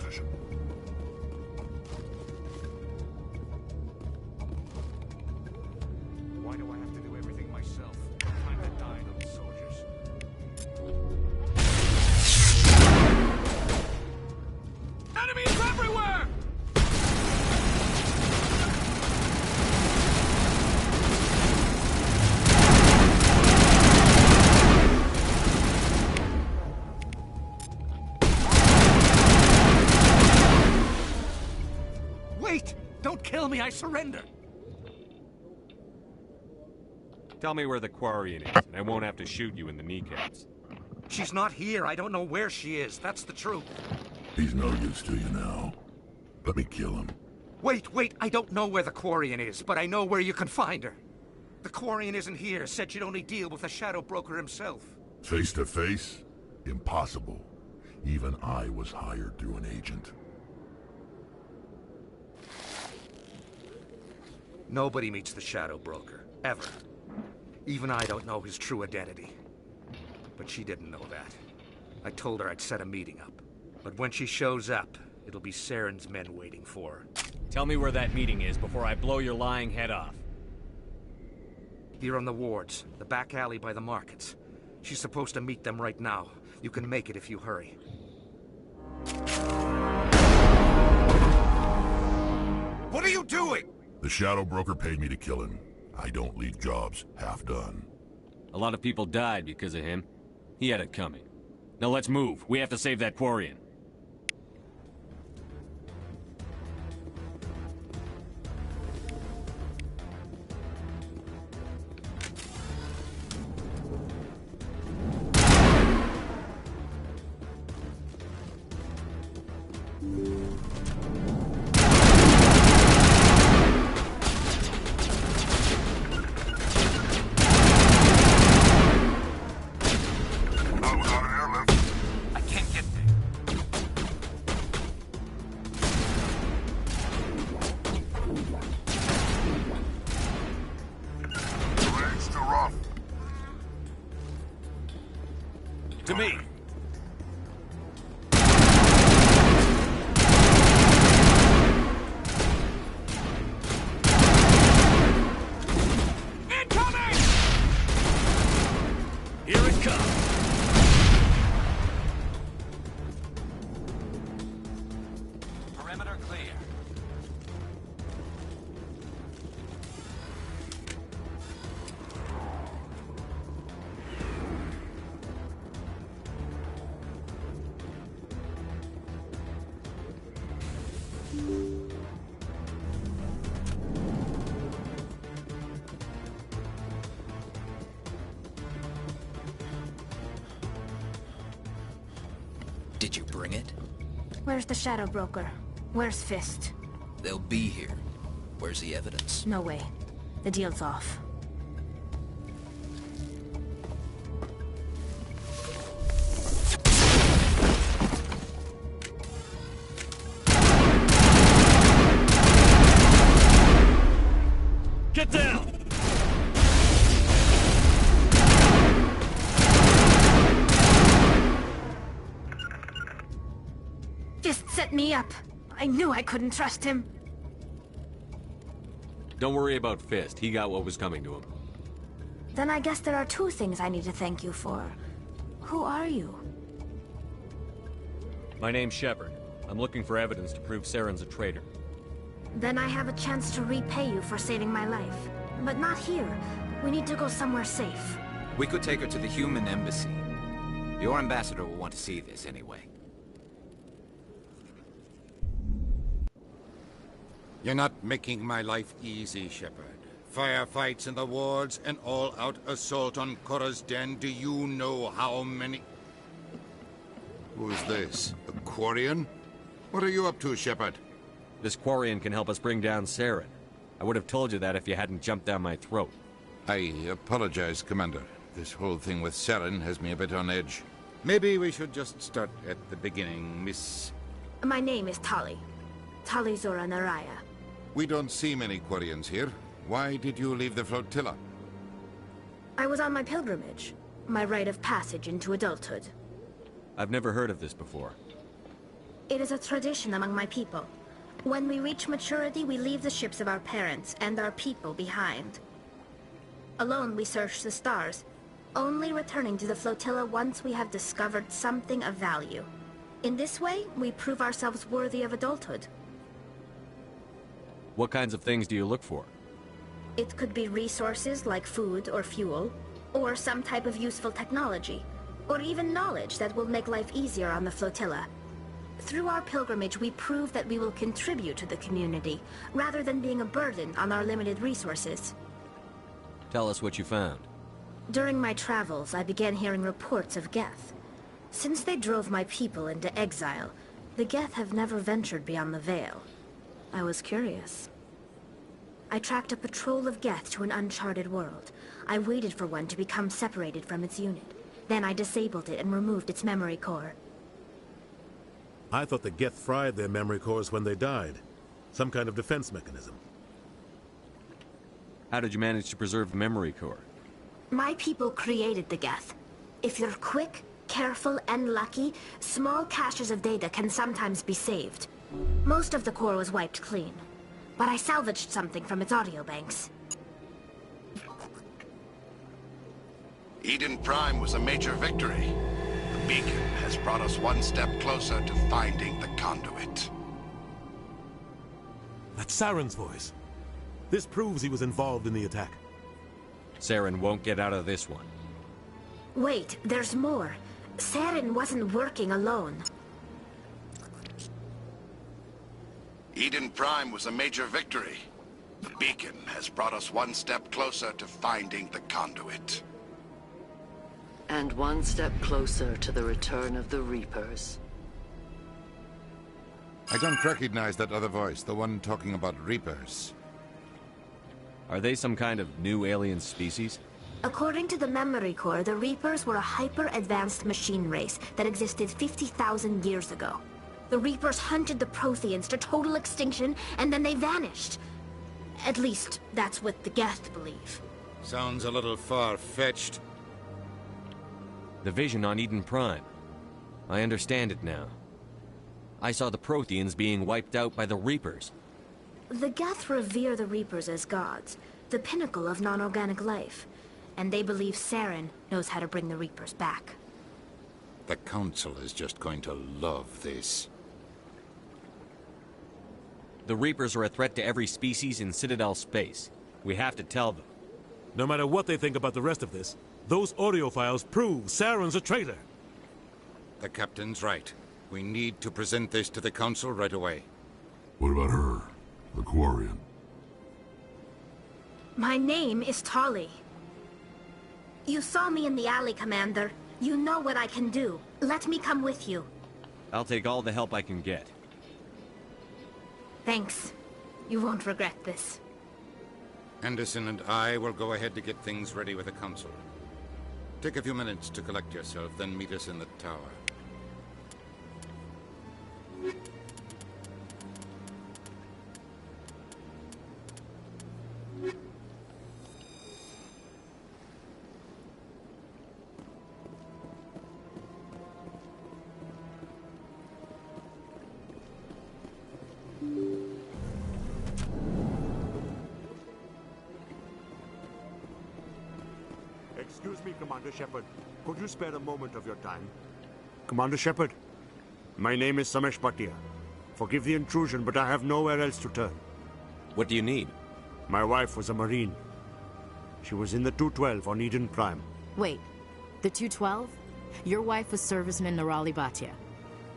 Why do I have to do everything myself? Time to die, little soldiers. Enemies everywhere! me I surrender. Tell me where the Quarian is, and I won't have to shoot you in the kneecaps. She's not here. I don't know where she is. That's the truth. He's no use to you now. Let me kill him. Wait. I don't know where the Quarian is, but I know where you can find her. The Quarian isn't here. Said she'd only deal with the Shadow Broker himself. Face to face? Impossible. Even I was hired through an agent. Nobody meets the Shadow Broker. Ever. Even I don't know his true identity. But she didn't know that. I told her I'd set a meeting up. But when she shows up, it'll be Saren's men waiting for her. Tell me where that meeting is before I blow your lying head off. Here on the wards, the back alley by the markets. She's supposed to meet them right now. You can make it if you hurry. What are you doing? The Shadow Broker paid me to kill him. I don't leave jobs half done. A lot of people died because of him. He had it coming. Now let's move. We have to save that Quarian. To me! Incoming! Here it comes! Perimeter clear. Did you bring it? Where's the Shadow Broker? Where's Fist? They'll be here. Where's the evidence? No way. The deal's off. Get down! Fist set me up. I knew I couldn't trust him. Don't worry about Fist. He got what was coming to him. Then I guess there are two things I need to thank you for. Who are you? My name's Shepard. I'm looking for evidence to prove Saren's a traitor. Then I have a chance to repay you for saving my life. But not here. We need to go somewhere safe. We could take her to the human embassy. Your ambassador will want to see this anyway. You're not making my life easy, Shepard. Firefights in the wards, an all-out assault on Korra's den. Do you know how many... Who is this? A Quarian? What are you up to, Shepard? This Quarian can help us bring down Saren. I would have told you that if you hadn't jumped down my throat. I apologize, Commander. This whole thing with Saren has me a bit on edge. Maybe we should just start at the beginning, Miss... My name is Tali. Tali Zora Naraya. We don't see many Quarians here. Why did you leave the flotilla? I was on my pilgrimage. My rite of passage into adulthood. I've never heard of this before. It is a tradition among my people. When we reach maturity, we leave the ships of our parents and our people behind. Alone, we search the stars, only returning to the flotilla once we have discovered something of value. In this way, we prove ourselves worthy of adulthood. What kinds of things do you look for? It could be resources like food or fuel, or some type of useful technology, or even knowledge that will make life easier on the flotilla. Through our pilgrimage, we prove that we will contribute to the community, rather than being a burden on our limited resources. Tell us what you found. During my travels, I began hearing reports of Geth. Since they drove my people into exile, the Geth have never ventured beyond the Veil. I was curious. I tracked a patrol of Geth to an uncharted world. I waited for one to become separated from its unit. Then I disabled it and removed its memory core. I thought the Geth fried their memory cores when they died. Some kind of defense mechanism. How did you manage to preserve the memory core? My people created the Geth. If you're quick, careful, and lucky, small caches of data can sometimes be saved. Most of the core was wiped clean, but I salvaged something from its audio banks. Eden Prime was a major victory. The beacon has brought us one step closer to finding the conduit. That's Saren's voice. This proves he was involved in the attack. Saren won't get out of this one. Wait, there's more. Saren wasn't working alone. Eden Prime was a major victory. The beacon has brought us one step closer to finding the conduit. And one step closer to the return of the Reapers. I don't recognize that other voice, the one talking about Reapers. Are they some kind of new alien species? According to the memory core, the Reapers were a hyper-advanced machine race that existed 50,000 years ago. The Reapers hunted the Protheans to total extinction, and then they vanished. At least, that's what the Geth believe. Sounds a little far-fetched. The vision on Eden Prime. I understand it now. I saw the Protheans being wiped out by the Reapers. The Geth revere the Reapers as gods, the pinnacle of non-organic life. And they believe Saren knows how to bring the Reapers back. The Council is just going to love this. The Reapers are a threat to every species in Citadel space. We have to tell them. No matter what they think about the rest of this, those audio files prove Saren's a traitor. The Captain's right. We need to present this to the Council right away. What about her? The Quarian? My name is Tali. You saw me in the alley, Commander. You know what I can do. Let me come with you. I'll take all the help I can get. Thanks. You won't regret this. Anderson and I will go ahead to get things ready with the Council. Take a few minutes to collect yourself, then meet us in the tower. Excuse me, Commander Shepard. Could you spare a moment of your time? Commander Shepard, my name is Samesh Bhatia. Forgive the intrusion, but I have nowhere else to turn. What do you need? My wife was a Marine. She was in the 212 on Eden Prime. Wait, the 212? Your wife was serviceman Nirali Bhatia.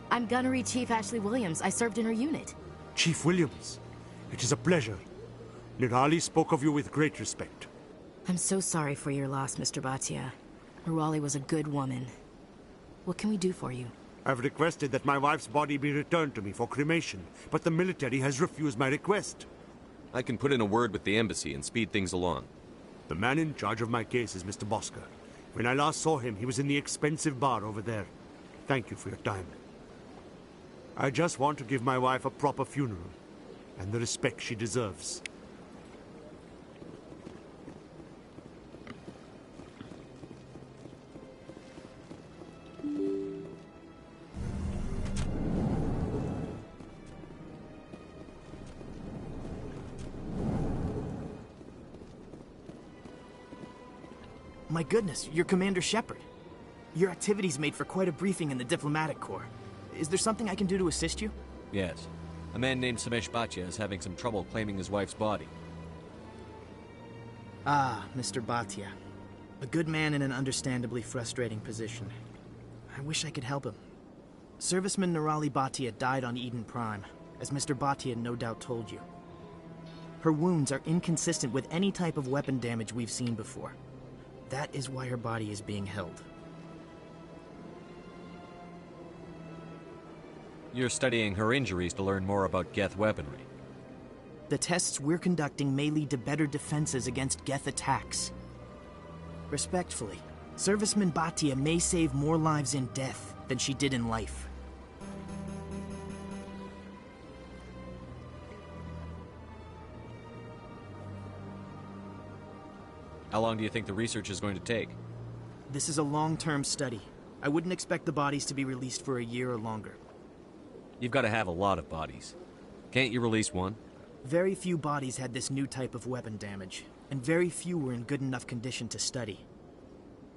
I'm Gunnery Chief Ashley Williams. I served in her unit. Chief Williams, it is a pleasure. Nirali spoke of you with great respect. I'm so sorry for your loss, Mr. Bhatia. Nirali was a good woman. What can we do for you? I've requested that my wife's body be returned to me for cremation, but the military has refused my request. I can put in a word with the embassy and speed things along. The man in charge of my case is Mr. Bosker. When I last saw him, he was in the expensive bar over there. Thank you for your time. I just want to give my wife a proper funeral, and the respect she deserves. My goodness, you're Commander Shepard. Your activities made for quite a briefing in the Diplomatic Corps. Is there something I can do to assist you? Yes. A man named Samesh Bhatia is having some trouble claiming his wife's body. Ah, Mr. Bhatia. A good man in an understandably frustrating position. I wish I could help him. Serviceman Nirali Bhatia died on Eden Prime, as Mr. Bhatia no doubt told you. Her wounds are inconsistent with any type of weapon damage we've seen before. That is why her body is being held. You're studying her injuries to learn more about Geth weaponry. The tests we're conducting may lead to better defenses against Geth attacks. Respectfully, Serviceman Bhatia may save more lives in death than she did in life. How long do you think the research is going to take? This is a long-term study. I wouldn't expect the bodies to be released for a year or longer. You've got to have a lot of bodies. Can't you release one? Very few bodies had this new type of weapon damage, and very few were in good enough condition to study.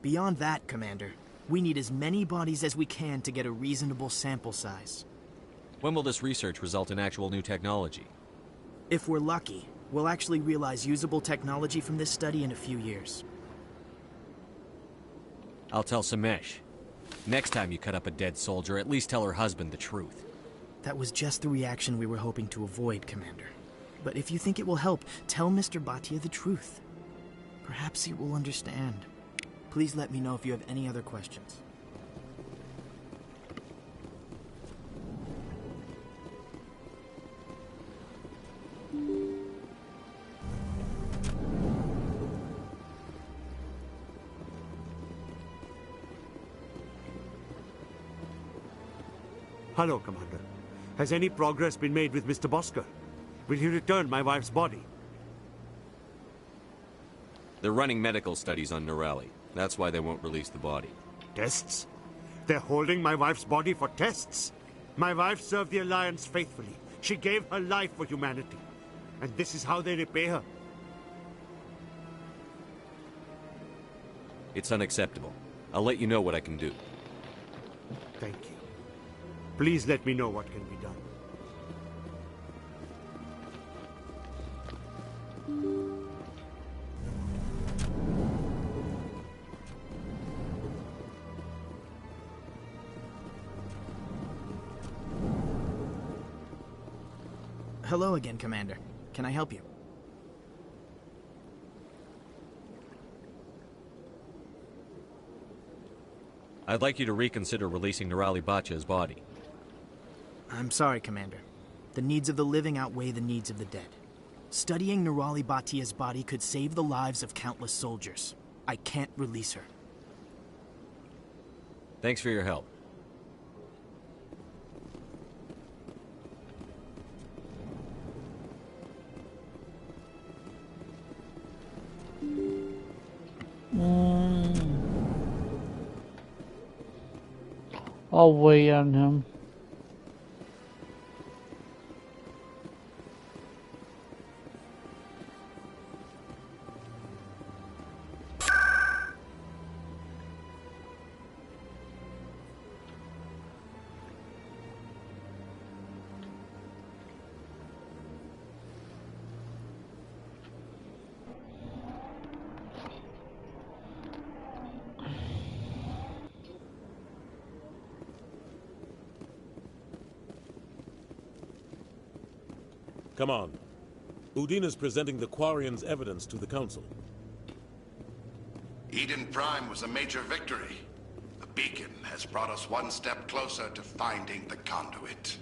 Beyond that, Commander, we need as many bodies as we can to get a reasonable sample size. When will this research result in actual new technology? If we're lucky, we'll actually realize usable technology from this study in a few years. I'll tell Samesh. Next time you cut up a dead soldier, at least tell her husband the truth. That was just the reaction we were hoping to avoid, Commander. But if you think it will help, tell Mr. Bhatia the truth. Perhaps he will understand. Please let me know if you have any other questions. Hello, Commander. Has any progress been made with Mr. Bosker? Will he return my wife's body? They're running medical studies on Nirali. That's why they won't release the body. Tests? They're holding my wife's body for tests? My wife served the Alliance faithfully. She gave her life for humanity. And this is how they repay her. It's unacceptable. I'll let you know what I can do. Thank you. Please let me know what can be done. Hello again, Commander. Can I help you? I'd like you to reconsider releasing Nirali Bhatia's body. I'm sorry, Commander. The needs of the living outweigh the needs of the dead. Studying Nirali Bhatia's body could save the lives of countless soldiers. I can't release her. Thanks for your help. I'll wait on him. Come on. Udine is presenting the Quarians' evidence to the Council. Eden Prime was a major victory. The beacon has brought us one step closer to finding the conduit.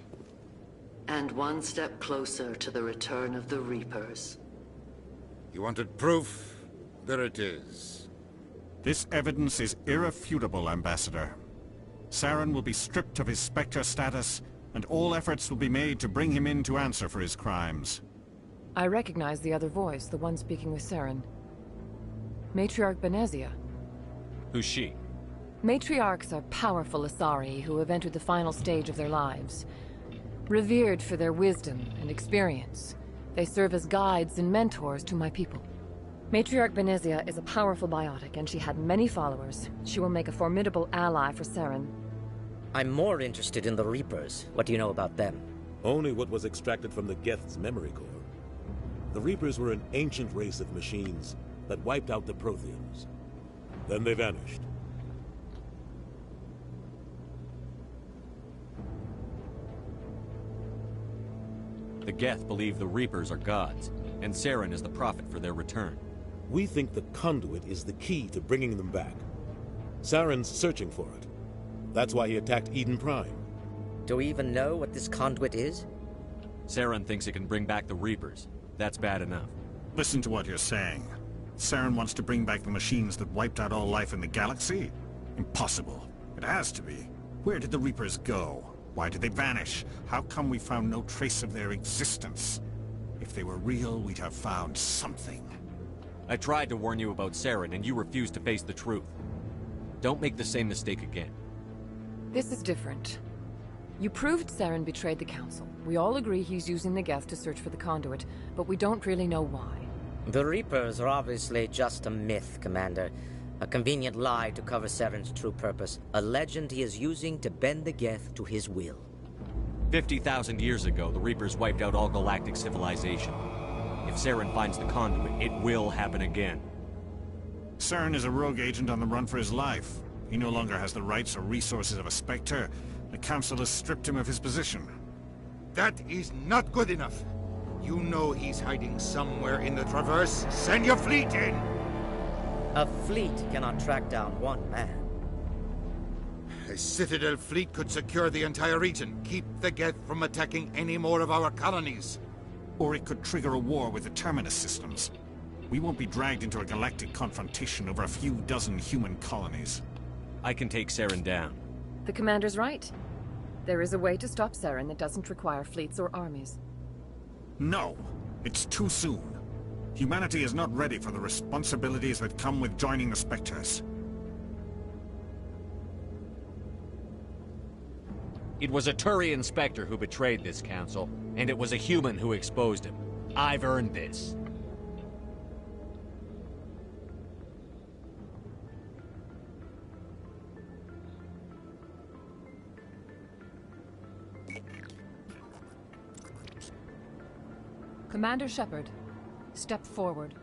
And one step closer to the return of the Reapers. You wanted proof? There it is. This evidence is irrefutable, Ambassador. Saren will be stripped of his Spectre status, and all efforts will be made to bring him in to answer for his crimes. I recognize the other voice, the one speaking with Saren. Matriarch Benezia. Who's she? Matriarchs are powerful Asari who have entered the final stage of their lives. Revered for their wisdom and experience, they serve as guides and mentors to my people. Matriarch Benezia is a powerful biotic, and she had many followers. She will make a formidable ally for Saren. I'm more interested in the Reapers. What do you know about them? Only what was extracted from the Geth's memory core. The Reapers were an ancient race of machines that wiped out the Protheans. Then they vanished. The Geth believe the Reapers are gods, and Saren is the prophet for their return. We think the conduit is the key to bringing them back. Saren's searching for it. That's why he attacked Eden Prime. Do we even know what this conduit is? Saren thinks it can bring back the Reapers. That's bad enough. Listen to what you're saying. Saren wants to bring back the machines that wiped out all life in the galaxy? Impossible. It has to be. Where did the Reapers go? Why did they vanish? How come we found no trace of their existence? If they were real, we'd have found something. I tried to warn you about Saren, and you refused to face the truth. Don't make the same mistake again. This is different. You proved Saren betrayed the Council. We all agree he's using the Geth to search for the conduit, but we don't really know why. The Reapers are obviously just a myth, Commander. A convenient lie to cover Saren's true purpose. A legend he is using to bend the Geth to his will. 50,000 years ago, the Reapers wiped out all galactic civilization. If Saren finds the conduit, it will happen again. Saren is a rogue agent on the run for his life. He no longer has the rights or resources of a Spectre. The Council has stripped him of his position. That is not good enough. You know he's hiding somewhere in the Traverse. Send your fleet in! A fleet cannot track down one man. A Citadel fleet could secure the entire region, keep the Geth from attacking any more of our colonies. Or it could trigger a war with the Terminus systems. We won't be dragged into a galactic confrontation over a few dozen human colonies. I can take Saren down. The Commander's right. There is a way to stop Saren that doesn't require fleets or armies. No! It's too soon. Humanity is not ready for the responsibilities that come with joining the Spectres. It was a Turian Spectre who betrayed this council, and it was a human who exposed him. I've earned this. Commander Shepard, step forward.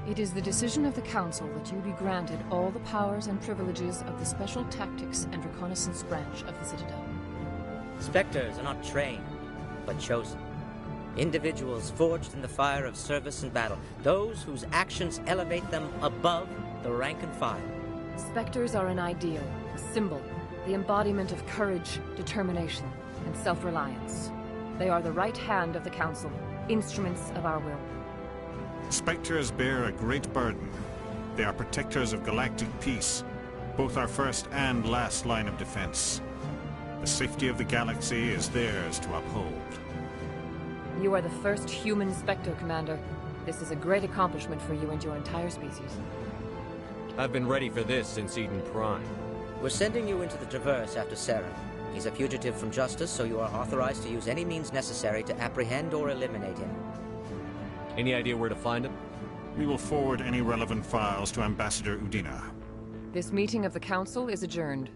It is the decision of the Council that you be granted all the powers and privileges of the Special Tactics and Reconnaissance branch of the Citadel. Spectres are not trained, but chosen. Individuals forged in the fire of service and battle. Those whose actions elevate them above the rank and file. Spectres are an ideal, a symbol, the embodiment of courage, determination, and self-reliance. They are the right hand of the Council, instruments of our will. Spectres bear a great burden. They are protectors of galactic peace, both our first and last line of defense. The safety of the galaxy is theirs to uphold. You are the first human Spectre, Commander. This is a great accomplishment for you and your entire species. I've been ready for this since Eden Prime. We're sending you into the Traverse after Saren. He's a fugitive from justice, so you are authorized to use any means necessary to apprehend or eliminate him. Any idea where to find him? We will forward any relevant files to Ambassador Udina. This meeting of the Council is adjourned.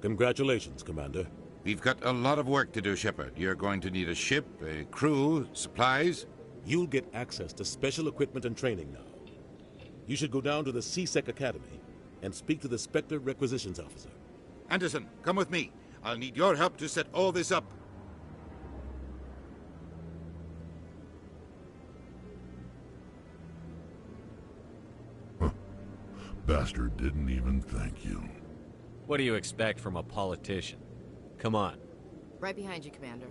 Congratulations, Commander. We've got a lot of work to do, Shepard. You're going to need a ship, a crew, supplies. You'll get access to special equipment and training now. You should go down to the C-Sec Academy and speak to the Spectre Requisitions Officer. Anderson, come with me. I'll need your help to set all this up. Bastard didn't even thank you. What do you expect from a politician? Come on. Right behind you, Commander.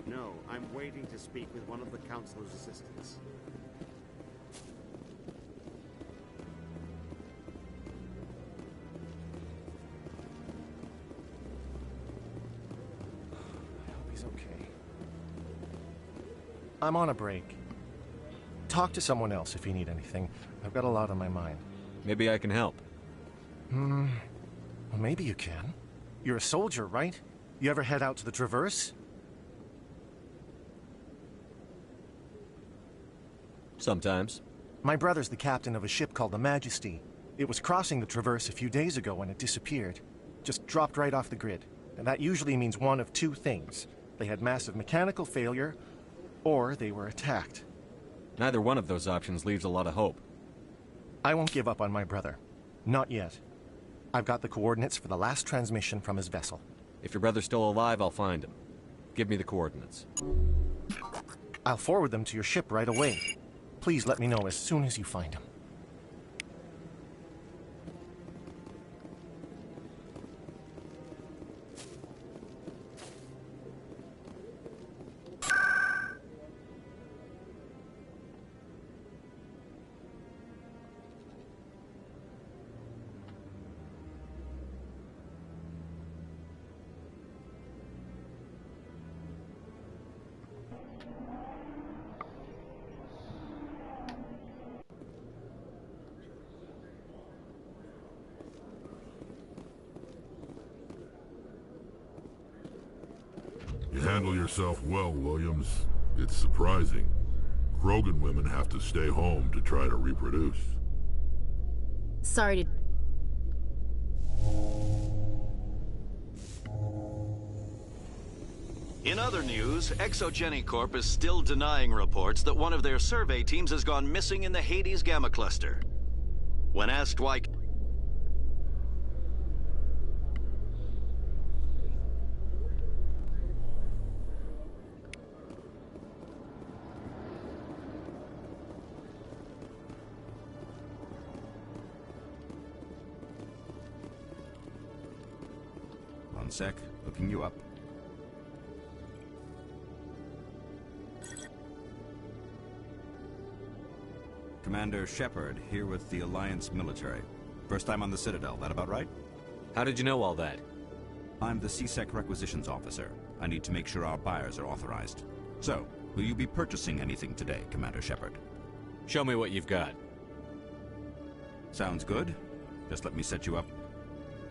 No, I'm waiting to speak with one of the Councilor's assistants. I hope he's okay. I'm on a break. talk to someone else if you need anything. I've got a lot on my mind. Maybe I can help. Well, maybe you can. You're a soldier, right? You ever head out to the Traverse? Sometimes. My brother's the captain of a ship called the Majesty. It was crossing the Traverse a few days ago when it disappeared. Just dropped right off the grid. And that usually means one of two things. They had massive mechanical failure, or they were attacked. Neither one of those options leaves a lot of hope. I won't give up on my brother. Not yet. I've got the coordinates for the last transmission from his vessel. If your brother's still alive, I'll find him. Give me the coordinates. I'll forward them to your ship right away. Please let me know as soon as you find him. You handle yourself well, Williams. It's surprising. Krogan women have to stay home to try to reproduce. Sorry to... In other news, Exogeny Corp is still denying reports that one of their survey teams has gone missing in the Hades Gamma Cluster. When asked why... One sec, looking you up. Commander Shepard, here with the Alliance military. First time on the Citadel, that about right? How did you know all that? I'm the CSEC requisitions officer. I need to make sure our buyers are authorized. So, will you be purchasing anything today, Commander Shepard? Show me what you've got. Sounds good. Just let me set you up.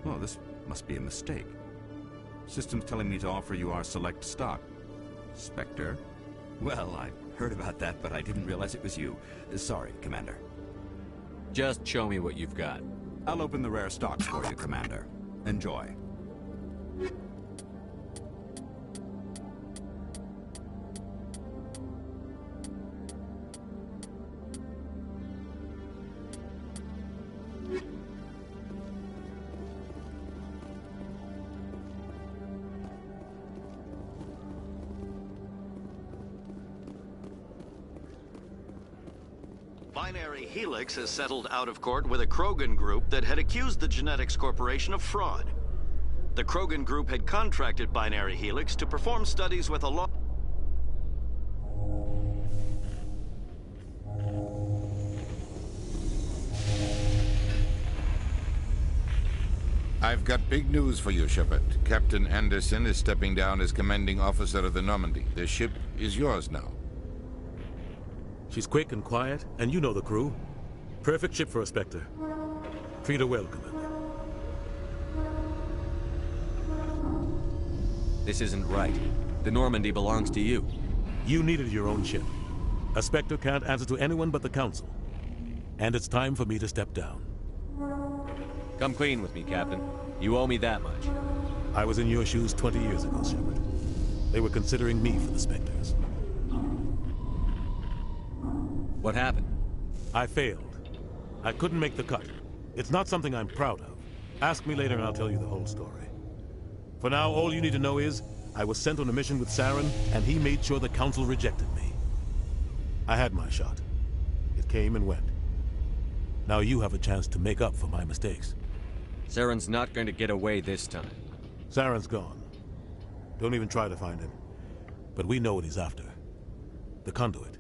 Oh, this must be a mistake. System's telling me to offer you our select stock. Spectre? Well, I heard about that, but I didn't realize it was you. Sorry, Commander. Just show me what you've got. I'll open the rare stocks for you, Commander. Enjoy. Binary Helix has settled out of court with a Krogan group that had accused the Genetics Corporation of fraud. The Krogan group had contracted Binary Helix to perform studies with a law... I've got big news for you, Shepard. Captain Anderson is stepping down as commanding officer of the Normandy. The ship is yours now. She's quick and quiet, and you know the crew. Perfect ship for a Spectre. Treat her well, Commander. This isn't right. The Normandy belongs to you. You needed your own ship. A Spectre can't answer to anyone but the Council. And it's time for me to step down. Come clean with me, Captain. You owe me that much. I was in your shoes 20 years ago, Shepard. They were considering me for the Spectres. What happened? I failed. I couldn't make the cut. It's not something I'm proud of. Ask me later and I'll tell you the whole story. For now, all you need to know is, I was sent on a mission with Saren, and he made sure the Council rejected me. I had my shot. It came and went. Now you have a chance to make up for my mistakes. Saren's not going to get away this time. Saren's gone. Don't even try to find him. But we know what he's after. The Conduit.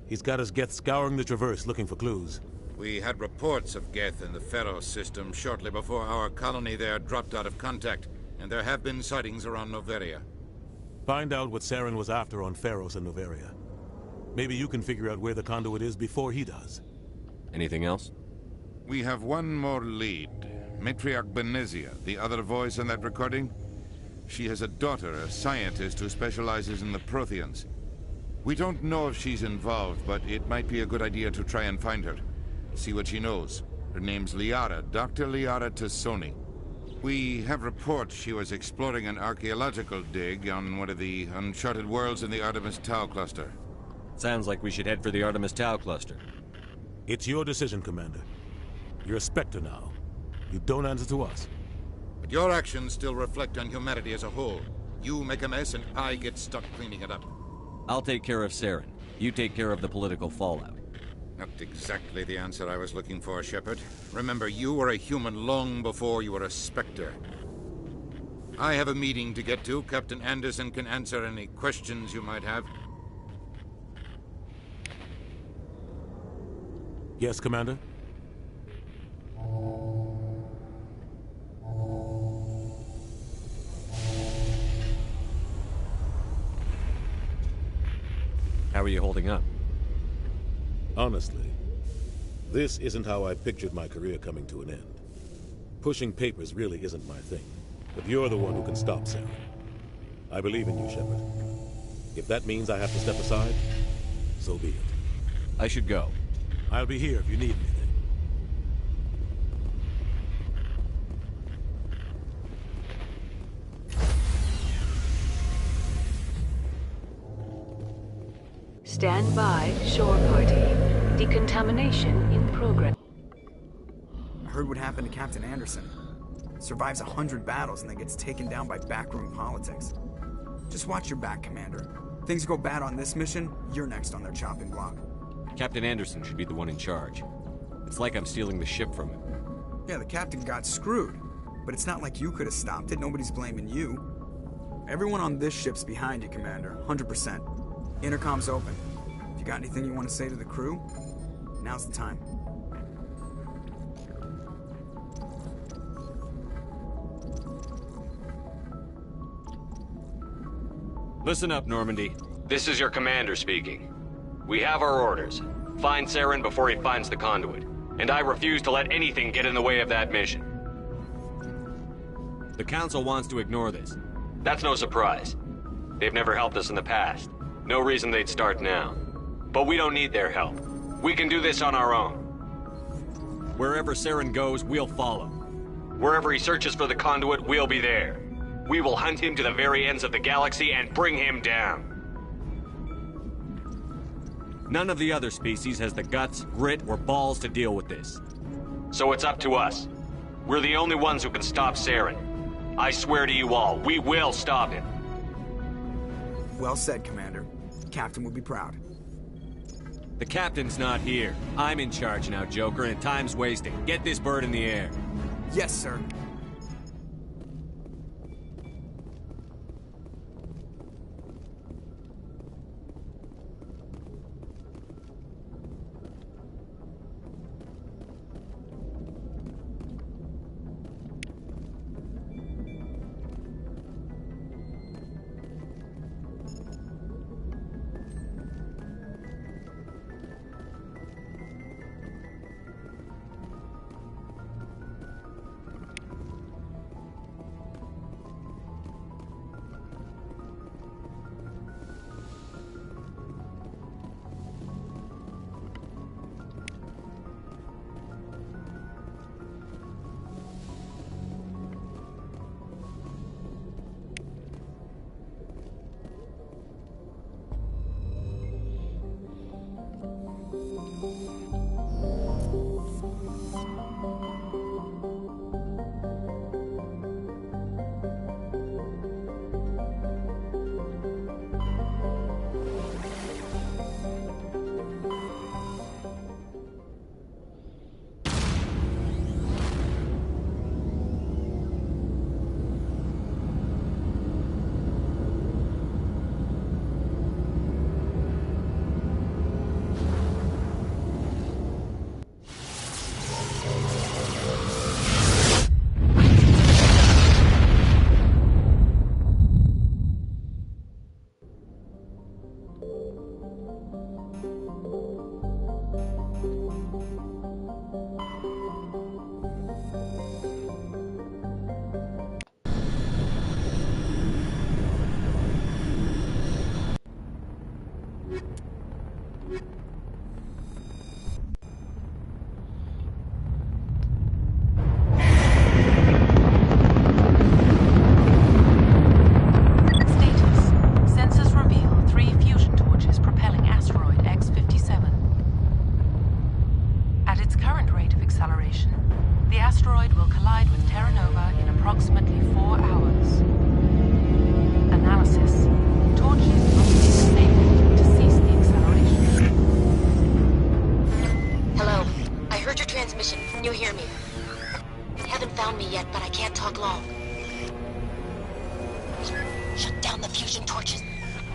He's got his Geth scouring the Traverse looking for clues. We had reports of Geth in the Pharos system shortly before our colony there dropped out of contact, and there have been sightings around Noveria. Find out what Saren was after on Pharos and Noveria. Maybe you can figure out where the conduit is before he does. Anything else? We have one more lead. Matriarch Benezia, the other voice in that recording. She has a daughter, a scientist who specializes in the Protheans. We don't know if she's involved, but it might be a good idea to try and find her. See what she knows. Her name's Liara, Dr. Liara Tassoni. We have reports she was exploring an archaeological dig on one of the uncharted worlds in the Artemis Tau cluster. Sounds like we should head for the Artemis Tau cluster. It's your decision, Commander. You're a Spectre now. You don't answer to us. But your actions still reflect on humanity as a whole. You make a mess and I get stuck cleaning it up. I'll take care of Saren. You take care of the political fallout. Not exactly the answer I was looking for, Shepard. Remember, you were a human long before you were a Spectre. I have a meeting to get to. Captain Anderson can answer any questions you might have. Yes, Commander? How are you holding up? Honestly, this isn't how I pictured my career coming to an end. Pushing papers really isn't my thing, but you're the one who can stop Saren. I believe in you, Shepard. If that means I have to step aside, so be it. I should go. I'll be here if you need anything. Stand by, shore party. Decontamination in progress. I heard what happened to Captain Anderson. Survives 100 battles and then gets taken down by backroom politics. Just watch your back, Commander. Things go bad on this mission, you're next on their chopping block. Captain Anderson should be the one in charge. It's like I'm stealing the ship from him. Yeah, the captain got screwed. But it's not like you could have stopped it. Nobody's blaming you. Everyone on this ship's behind you, Commander. 100%. Intercom's open. If you got anything you want to say to the crew, now's the time. Listen up, Normandy. This is your commander speaking. We have our orders. Find Saren before he finds the conduit. And I refuse to let anything get in the way of that mission. The Council wants to ignore this. That's no surprise. They've never helped us in the past. No reason they'd start now. But we don't need their help. We can do this on our own. Wherever Saren goes, we'll follow. Wherever he searches for the conduit, we'll be there. We will hunt him to the very ends of the galaxy and bring him down. None of the other species has the guts, grit, or balls to deal with this. So it's up to us. We're the only ones who can stop Saren. I swear to you all, we will stop him. Well said, Commander. Captain would be proud. The captain's not here. I'm in charge now, Joker, and time's wasting. Get this bird in the air. Yes, sir.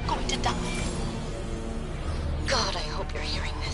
going to die. God, I hope you're hearing this.